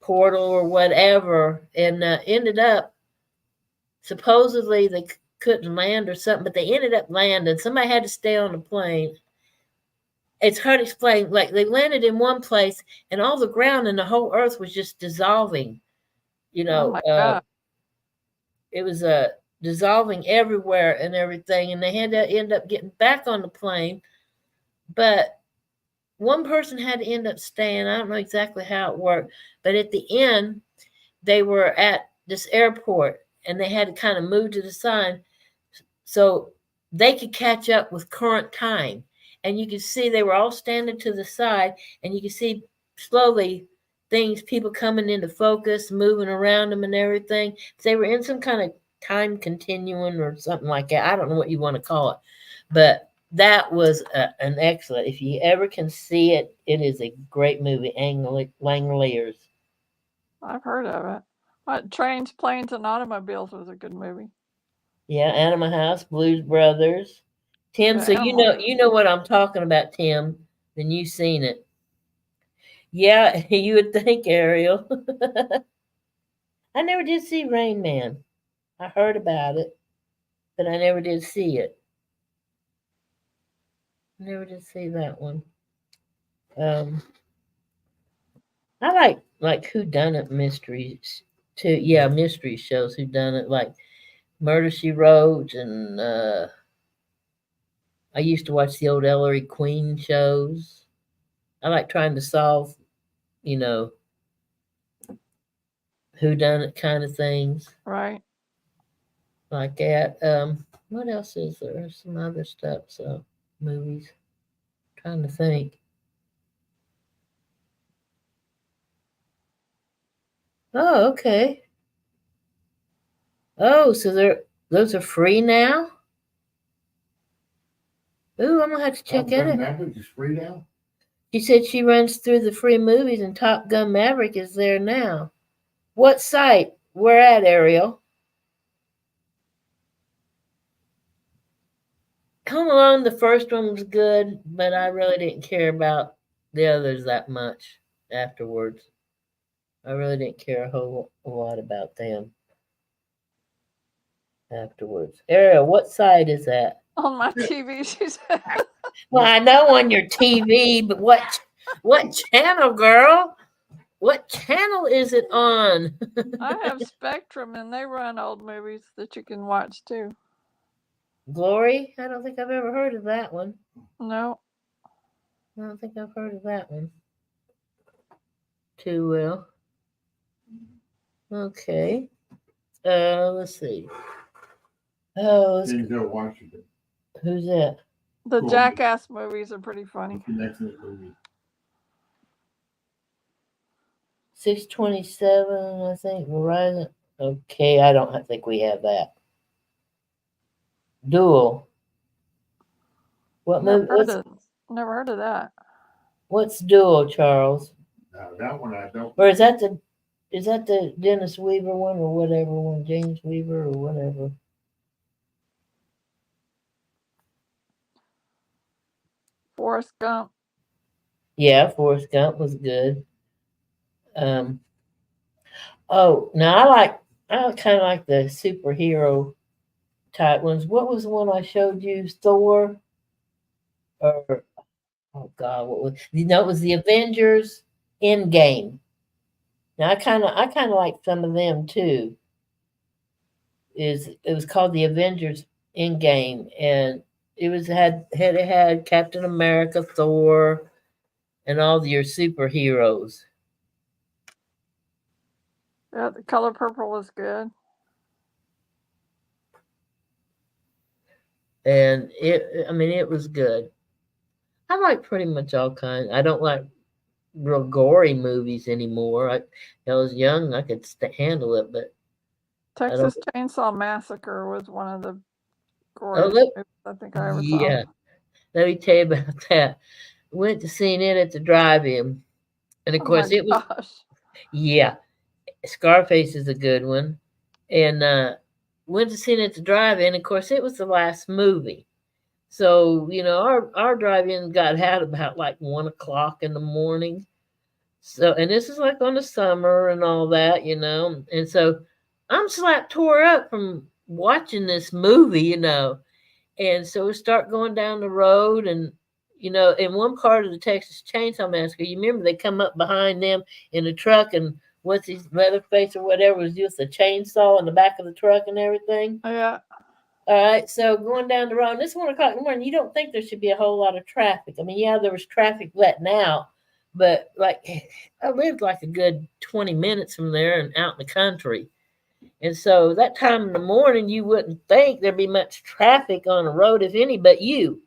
portal or whatever, and ended up supposedly they couldn't land or something, but they ended up landing. Somebody had to stay on the plane. It's hard to explain. Like they landed in one place, and all the ground and the whole earth was just dissolving. You know, Oh my God. it was dissolving everywhere and everything, and they had to end up getting back on the plane. But one person had to end up staying. I don't know exactly how it worked, but at the end, they were at this airport, and they had to kind of move to the side so they could catch up with current time. And you could see they were all standing to the side, and you could see slowly people coming into focus, moving around them and everything. They were in some kind of time continuum or something like that. I don't know what you want to call it, but that was an excellent. If you ever can see it, it is a great movie. Langoliers. I've heard of it. What, Trains, Planes, and Automobiles was a good movie. Yeah, Animal House, Blues Brothers. Tim, The so animal. you know what I'm talking about, Tim. Then you've seen it. Yeah, you would think, Ariel. I never did see Rain Man. I heard about it, but I never did see it. Never did see that one. Um, I like who done it mysteries too. Yeah, mystery shows who done it like Murder She Wrote, and I used to watch the old Ellery Queen shows. I like trying to solve, you know, who done it kind of things Right. like that. What else is there? There's some other stuff. So movies. Trying to think. Oh, okay. Oh, so those are free now? Ooh, I'm gonna have to check Top it Gun out. Maverick is free now. She said she runs through the free movies and Top Gun Maverick is there now. What site? Where at, Ariel? Home Alone, the first one was good, but I really didn't care about the others that much afterwards. I really didn't care a whole lot about them afterwards. Ariel, what site is that? On my TV, she said. Well, I know on your TV, but what channel, girl? What channel is it on? I have Spectrum, and they run old movies that you can watch too. Glory? I don't think I've ever heard of that one. No. I don't think I've heard of that one too well. Okay. Let's see. Oh, Denzel Washington. who's that? The Cool. Jackass movies are pretty funny. It's an excellent movie. 627, I think. Verizon. Okay, I don't think we have that. Duel. What Never movie? heard of. Never heard of that. What's Duel, Charles? Now that one I don't. Or is that the Dennis Weaver one or whatever one, James Weaver or whatever? Forrest Gump. Yeah, Forrest Gump was good. Oh, now I kind of like the superhero type ones. What was the one I showed you? Thor, or oh God, what was it was the Avengers Endgame. Now I kind of like some of them too. It was called the Avengers Endgame, and it had Captain America, Thor, and all your superheroes. Yeah, The Color Purple was good. And it was good. I like pretty much all kinds. I don't like real gory movies anymore. I was young, I could handle it, but Texas Chainsaw Massacre was one of the oh, goriest look, movies I think I ever yeah. saw. Let me tell you about that. Went to seeing it at the drive-in, and of Oh course my it was gosh. yeah. Scarface is a good one, and went to see it at the drive-in. Of course, it was the last movie, so our drive-in got out about like 1 o'clock in the morning. So, and this is like on the summer and all that, and so I'm slap tore up from watching this movie, and so we start going down the road, and in one part of the Texas Chainsaw Massacre, you remember they come up behind them in a truck, and what's his Leatherface or whatever was just a chainsaw in the back of the truck and everything. Yeah. All right, so going down the road, and it's 1 o'clock in the morning. You don't think there should be a whole lot of traffic. I mean, yeah, there was traffic letting out, but like I lived like a good 20 minutes from there and out in the country. And so that time in the morning, you wouldn't think there'd be much traffic on the road, if any, but you.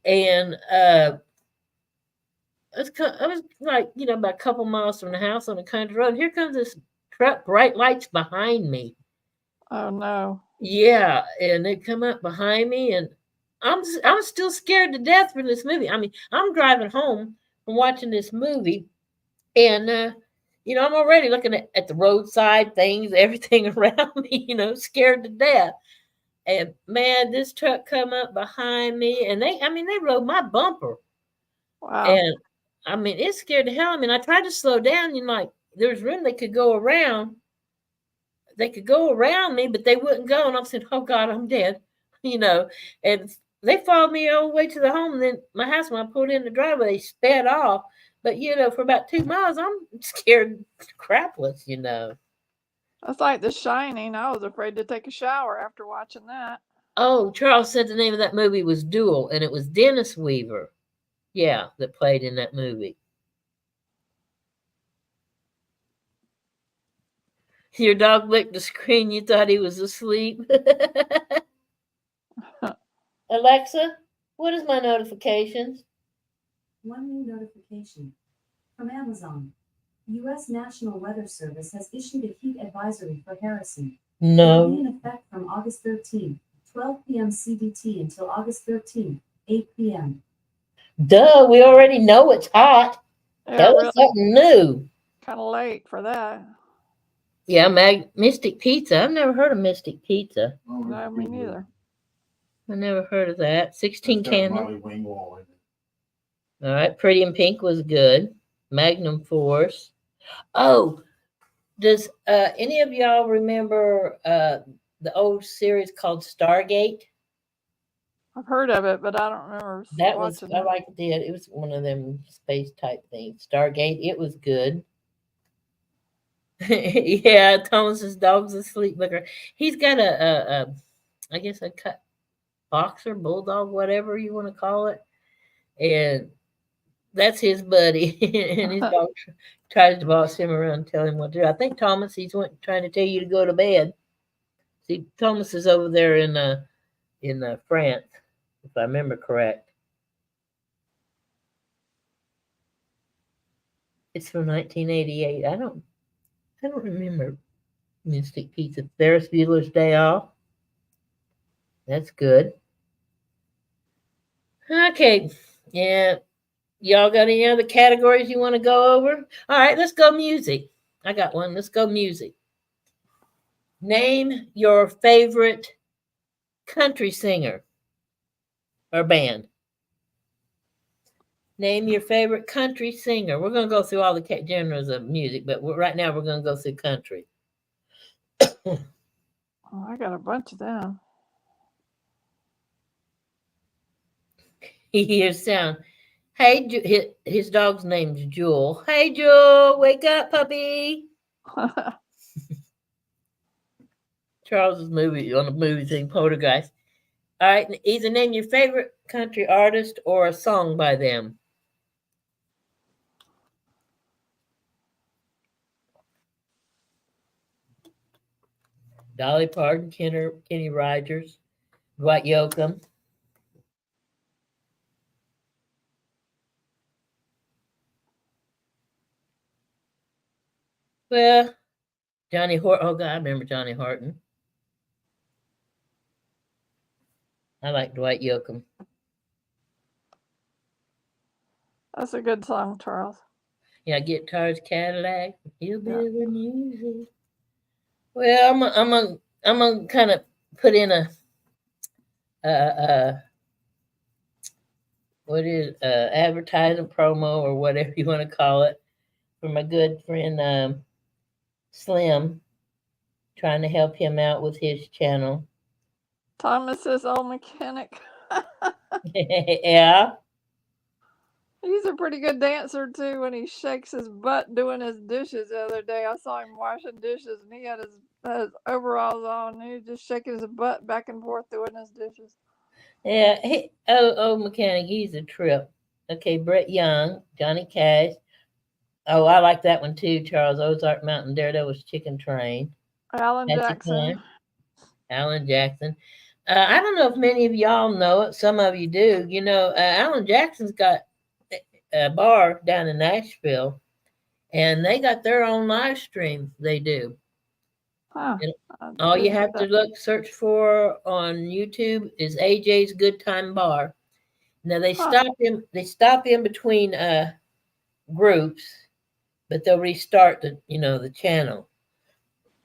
And I was like, about a couple miles from the house on the country road. And here comes this truck, bright lights behind me. Oh no. Yeah, and they come up behind me, and I'm still scared to death from this movie. I mean, I'm driving home from watching this movie, and I'm already looking at the roadside things, everything around me, scared to death. And man, this truck come up behind me, and they rode my bumper. Wow. And I mean, it scared the hell out of me. And I tried to slow down, like there was room they could go around. They could go around me, but they wouldn't go. And I said, "Oh God, I'm dead," And they followed me all the way to the home. And then my house, when I pulled in the driveway, they sped off. But for about 2 miles, I'm scared crapless. That's like The Shining. I was afraid to take a shower after watching that. Oh, Charles said the name of that movie was Duel, and it was Dennis Weaver. Yeah, that played in that movie. Your dog licked the screen. You thought he was asleep. Alexa, what is my notifications? One new notification from Amazon. U.S. National Weather Service has issued a heat advisory for Harrison. It will be No. in effect from August 13th, 12 p.m. CDT until August 13th, 8 p.m. Duh, we already know it's hot. Yeah, Tell us really something new. kind of late for that. Yeah, Mystic Pizza. I've never heard of Mystic Pizza. Oh, No, that's me pretty good. neither. I never heard of that. 16 That's got candles. Molly Ringwald in it. All right, Pretty in Pink was good. Magnum Force. Oh, does any of y'all remember the old series called Stargate? I've heard of it, but I don't remember That was watching I it. liked it. It was one of them space type things. Stargate. It was good. Yeah, Thomas's dog's asleep. Look, he's got a I guess a cut boxer, bulldog, whatever you want to call it, and that's his buddy. And his dog tries to boss him around, and tell him what to do. I think Thomas, he's trying to tell you to go to bed. See, Thomas is over there in France, if I remember correct. It's from 1988. I don't remember Mystic Pizza. Ferris Bueller's Day Off. That's good. Okay. Yeah. Y'all got any other categories you want to go over? All right, let's go music. I got one. Let's go music. Name your favorite country singer or band. Name your favorite country singer. We're going to go through all the genres of music, but right now we're going to go through country. Oh, I got a bunch of them. He hears sound. Hey, his dog's name's Jewel. Hey, Jewel, wake up, puppy. Charles's movie on the movie thing, Poltergeist. All right, either name your favorite country artist or a song by them. Dolly Parton, Kenny Rogers, Dwight Yoakam. Well, Johnny Horton. Oh God, I remember Johnny Horton. I like Dwight Yoakam. That's a good song, Charles. Yeah, Guitars Cadillac, Yeah. hillbilly music. Well, I'm gonna kind of put in a advertising promo or whatever you want to call it for my good friend Slim, trying to help him out with his channel. Thomas's old mechanic. Yeah. He's a pretty good dancer too when he shakes his butt doing his dishes the other day. I saw him washing dishes and he had his overalls on and he was just shaking his butt back and forth doing his dishes. Yeah. Old mechanic, he's a trip. Okay, Brett Young, Johnny Cash. Oh, I like that one too, Charles. Ozark Mountain Daredevil's Chicken Train. Alan Patsy Jackson. Cline, Alan Jackson. I don't know if many of y'all know it. Some of you do. Alan Jackson's got a bar down in Nashville, and they got their own live stream. They do. Huh. All you have to search for on YouTube is AJ's Good Time Bar. Now they stop him. They stop in between groups, but they'll restart the channel.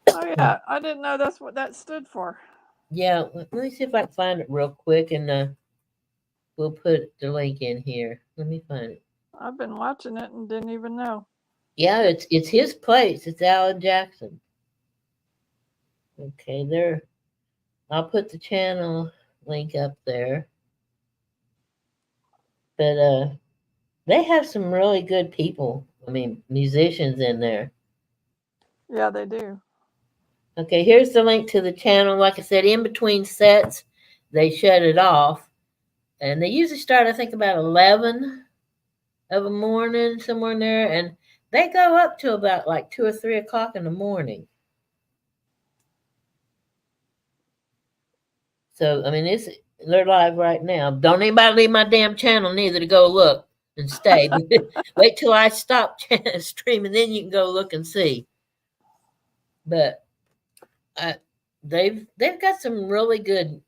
Oh yeah, I didn't know that's what that stood for. Yeah, let me see if I can find it real quick, and we'll put the link in here. Let me find it. I've been watching it and didn't even know. Yeah, it's his place. It's Alan Jackson. Okay, there. I'll put the channel link up there. But they have some really good people. I mean, musicians in there. Yeah, they do. Okay, here's the link to the channel. Like I said, in between sets, they shut it off. And they usually start, I think, about 11 of a morning, somewhere in there. And they go up to about like 2 or 3 o'clock in the morning. So, I mean, they're live right now. Don't anybody leave my damn channel neither to go look and stay. Wait till I stop streaming, then you can go look and see. But they've got some really good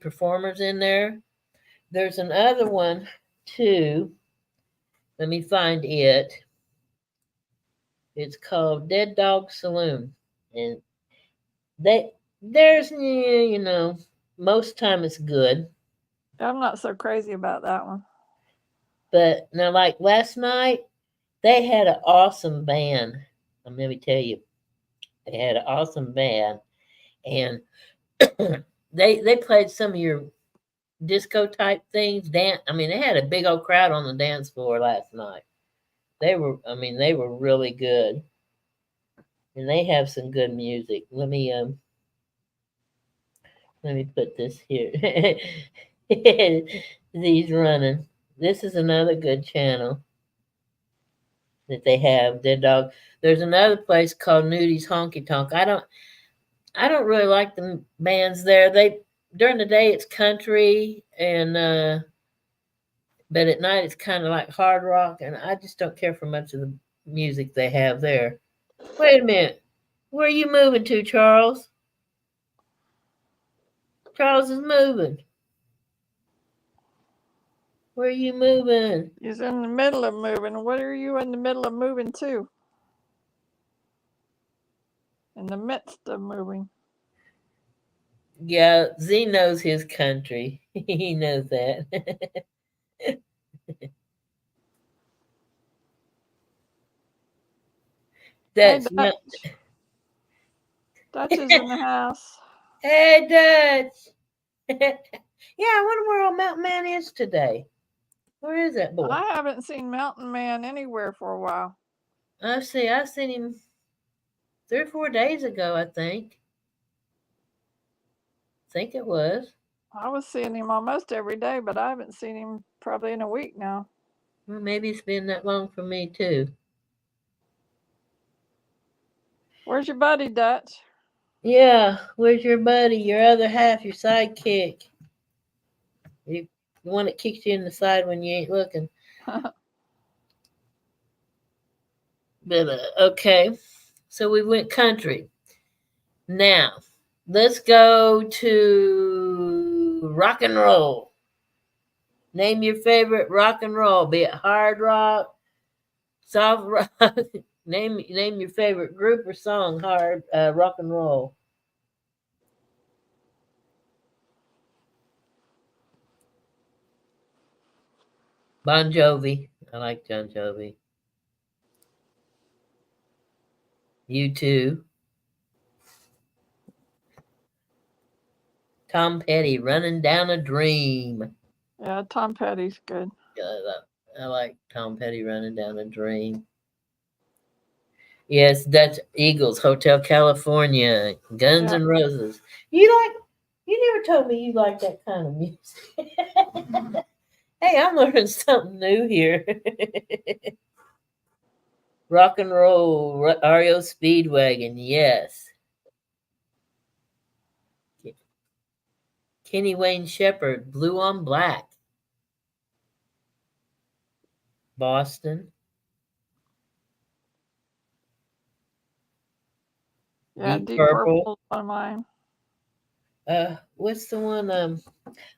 performers in there. There's another one too. Let me find it. It's called Dead Dog Saloon, and there's most time it's good. I'm not so crazy about that one. But now, like last night, they had an awesome band. Let me tell you, they had an awesome band, and they played some of your disco type things. I mean, they had a big old crowd on the dance floor last night. They were really good, and they have some good music. Let me put this here. These running. This is another good channel that they have. Dead Dog. There's another place called Nudie's Honky Tonk. I don't really like the bands there. During the day it's country and but at night it's kind of like hard rock, and I just don't care for much of the music they have there. Wait a minute. Where are you moving to, Charles? Charles is moving. Where are you moving? He's in the middle of moving. What are you in the middle of moving to? In the midst of moving. Yeah, Z knows his country. He knows that. That's hey, Dutch. Dutch is in the house. Hey, Dutch. Yeah, I wonder where old Mountain Man is today. Where is that boy? I haven't seen Mountain Man anywhere for a while. I seen him 3 or 4 days ago, I think. It was. I was seeing him almost every day, but I haven't seen him probably in a week now. Well, maybe it's been that long for me too. Where's your buddy, Dutch? Yeah, where's your buddy? Your other half, your sidekick. The one that kicks you in the side when you ain't looking. But okay, so we went country. Now let's go to rock and roll. Name your favorite rock and roll, be it hard rock, soft rock. name your favorite group or song. Hard rock and roll. Bon Jovi. I like Bon Jovi. U2. Tom Petty, Running Down a Dream. Yeah, Tom Petty's good. I like Tom Petty, Running Down a Dream. Yes, Dutch Eagles, Hotel California, Guns N' Roses. You never told me you like that kind of music. Hey, I'm learning something new here. Rock and roll, REO Speedwagon, yes. Kenny Wayne Shepherd, Blue on Black. Boston. Yeah, Deep Purple on mine. What's the one?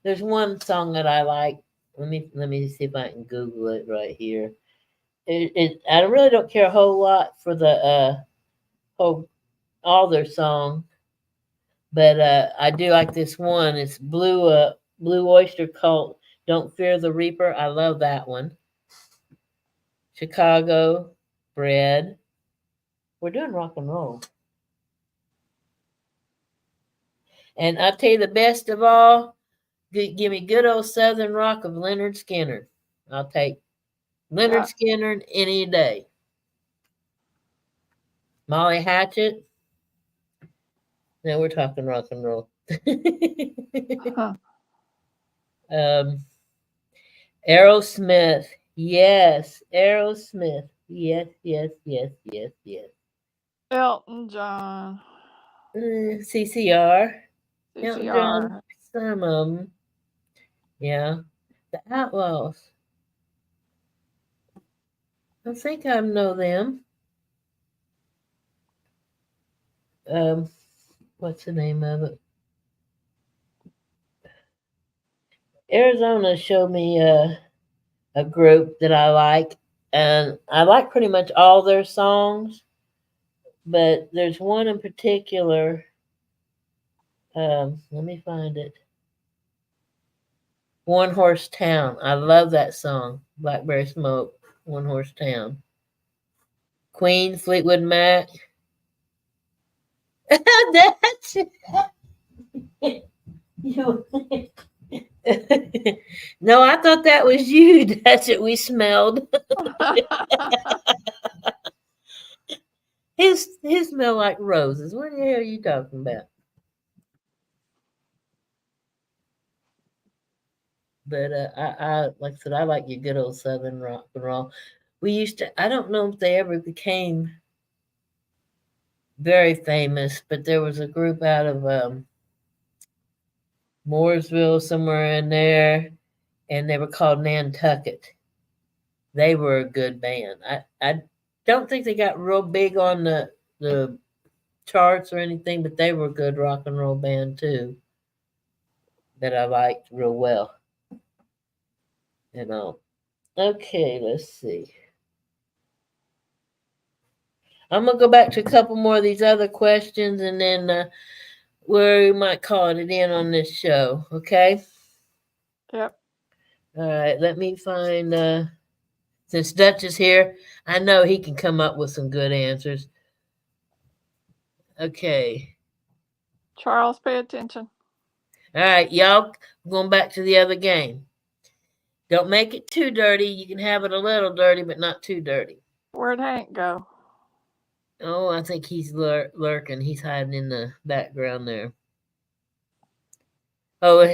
There's one song that I like. Let me see if I can Google it right here. I really don't care a whole lot for the all their song, But I do like this one. It's Blue Oyster Cult. Don't Fear the Reaper. I love that one. Chicago Bread. We're doing rock and roll. And I'll tell you the best of all, give me good old Southern rock of Leonard Skinner. I'll take Leonard Yeah. Skinner any day. Molly Hatchet. Now we're talking rock and roll. Huh. Aerosmith. Yes. Aerosmith. Yes, yes, yes, yes, yes. Elton John. CCR. Elton John. CCR. Some of them. Yeah. The Outlaws. I think I know them. What's the name of it? Arizona showed me a group that I like, and I like pretty much all their songs, but there's one in particular. Let me find it. One Horse Town. I love that song. Blackberry Smoke. One Horse Town. Queen, Fleetwood Mac. That's you. No, I thought that was you. That's what we smelled. His smell like roses. What the hell are you talking about? But I like I said, I like your good old Southern rock and roll. We used to. I don't know if they ever became very famous, but there was a group out of Mooresville, somewhere in there, and they were called Nantucket. They were a good band. I don't think they got real big on the charts or anything, but they were a good rock and roll band too that I liked real well. You know. Okay, let's see. I'm gonna go back to a couple more of these other questions, and then we might call it in on this show. Okay. Yep. All right. Let me find. Since Dutch is here, I know he can come up with some good answers. Okay. Charles, pay attention. All right, y'all. Going back to the other game. Don't make it too dirty. You can have it a little dirty, but not too dirty. Where'd Hank go? Oh, I think he's lurking. He's hiding in the background there. Oh,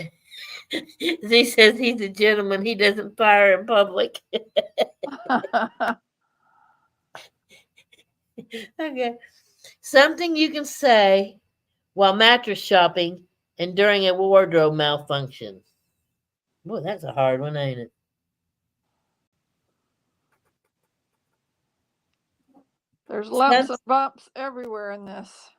he says he's a gentleman. He doesn't fire in public. Okay. Something you can say while mattress shopping and during a wardrobe malfunction. Boy, that's a hard one, ain't it? There's lumps and bumps everywhere in this.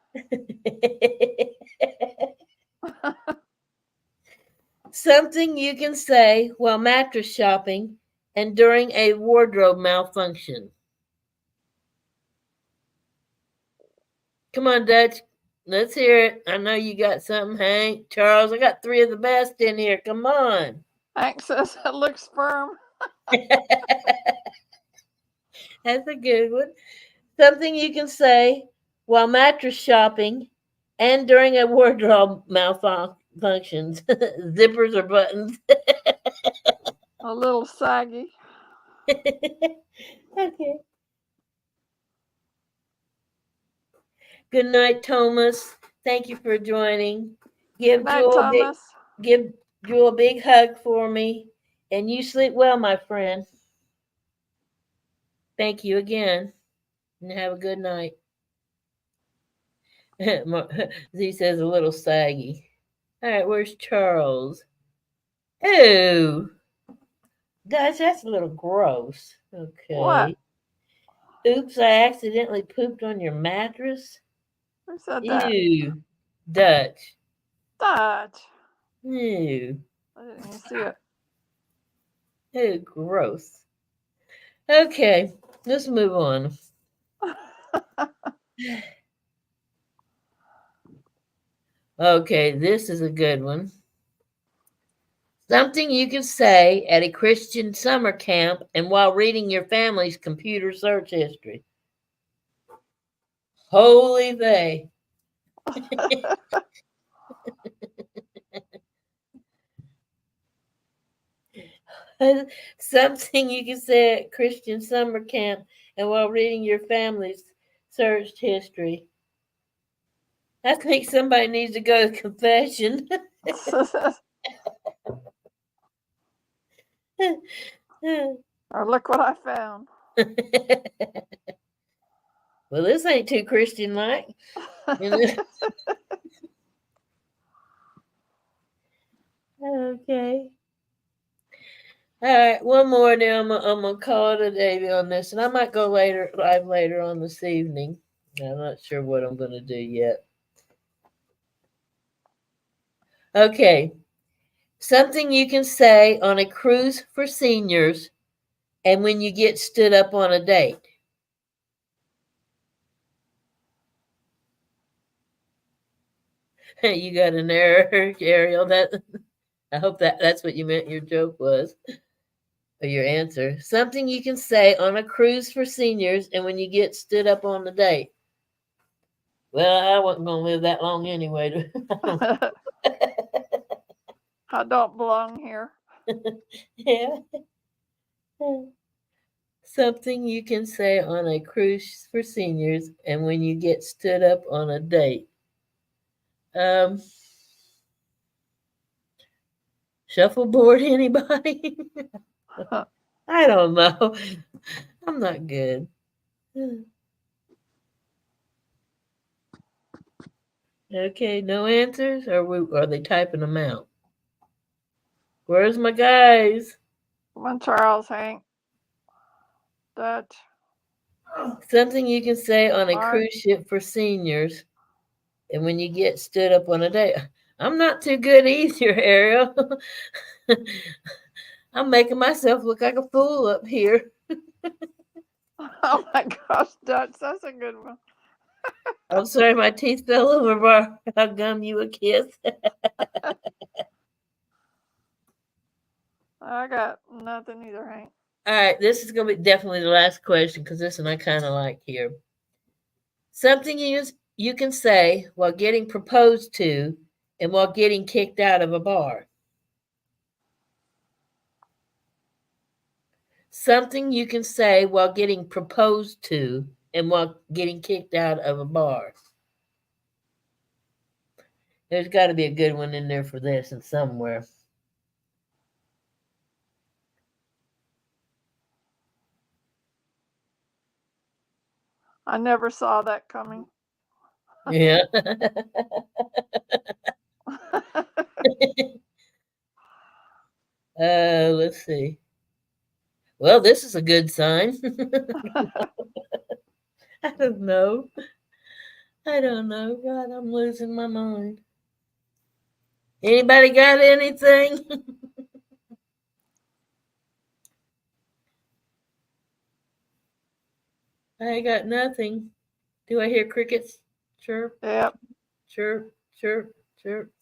Something you can say while mattress shopping and during a wardrobe malfunction. Come on, Dutch. Let's hear it. I know you got something, Hank. Charles, I got three of the best in here. Come on. Hank says it looks firm. That's a good one. Something you can say while mattress shopping and during a wardrobe malfunctions. Zippers or buttons. A little saggy. Okay. Good night, Thomas. Thank you for joining. Good night, Thomas. Give Jewel a big hug for me. And you sleep well, my friend. Thank you again. And have a good night. Z says a little saggy. All right, where's Charles? Oh, guys, that's a little gross. Okay. What? Oops, I accidentally pooped on your mattress. Who said that? Ew. Dutch. Dutch. Ew. I didn't even see it. Ew, gross. Okay, let's move on. Okay, this is a good one. Something you can say at a Christian summer camp and while reading your family's computer search history. Holy they. Something you can say at Christian summer camp and while reading your family's searched history. I think somebody needs to go to confession. Or look what I found. Well, this ain't too Christian like. Okay. All right, one more, then I'm gonna call it a day on this, and I might go live later on this evening. I'm not sure what I'm gonna do yet. Okay, something you can say on a cruise for seniors, and when you get stood up on a date. You got an error, Ariel. I hope that's what you meant. Your joke was. Or your answer. Something you can say on a cruise for seniors and when you get stood up on the date. Well, I wasn't going to live that long anyway. I don't belong here. Yeah. Something you can say on a cruise for seniors and when you get stood up on a date. Shuffleboard anybody? I don't know. I'm not good. Okay, no answers? Or are they typing them out? Where's my guys? Come on, Charles, Hank. Dutch. Something you can say on a Mark. cruise ship for seniors and when you get stood up on a date. I'm not too good either, Ariel. I'm making myself look like a fool up here. Oh my gosh, Dutch, that's a good one. I'm sorry my teeth fell over, Bar. I'll gum you a kiss. I got nothing either, Hank. All right, this is going to be definitely the last question because this one I kind of like here. Something you can say while getting proposed to and while getting kicked out of a bar. Something you can say while getting proposed to and while getting kicked out of a bar. There's got to be a good one in there for this and somewhere. I never saw that coming. Yeah. Let's see. Well, this is a good sign. I don't know. God, I'm losing my mind. Anybody got anything? I got nothing. Do I hear crickets? Chirp, Yep. chirp, chirp, chirp.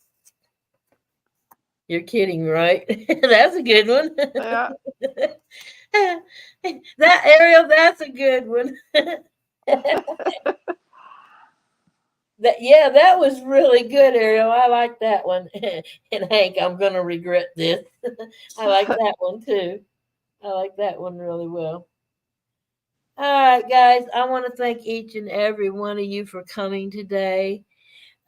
You're kidding, right? That's a good one. Yeah. That Ariel, that's a good one. That was really good, Ariel. I like that one. And Hank, I'm gonna regret this. I like that one too. I like that one really well. All right, guys. I want to thank each and every one of you for coming today.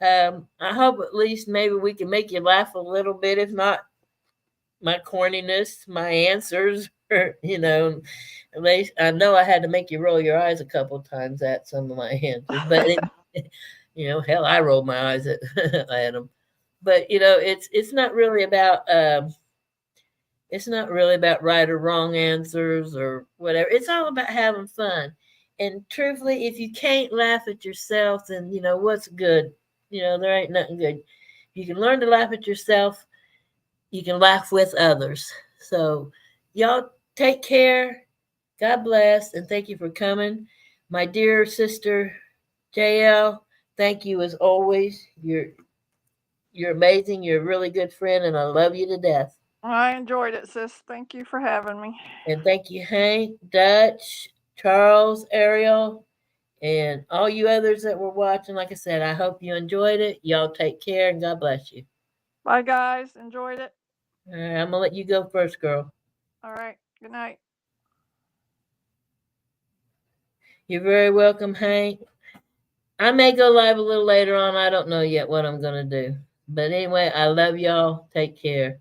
I hope at least maybe we can make you laugh a little bit, if not my corniness, my answers, or, at least I know I had to make you roll your eyes a couple of times at some of my answers, but hell, I rolled my eyes at them. But it's not really about right or wrong answers or whatever. It's all about having fun. And truthfully, if you can't laugh at yourself, then what's good? There ain't nothing good. You can learn to laugh at yourself. You can laugh with others. So y'all take care. God bless, and thank you for coming. My dear sister JL, thank you as always. You're amazing. You're a really good friend, and I love you to death. I enjoyed it, sis. Thank you for having me. And thank you, Hank, Dutch, Charles, Ariel, and all you others that were watching. Like I said, I hope you enjoyed it. Y'all take care, and God bless you. Bye, guys. Enjoyed it. All right, I'm going to let you go first, girl. All right. Good night. You're very welcome, Hank. I may go live a little later on. I don't know yet what I'm going to do. But anyway, I love y'all. Take care.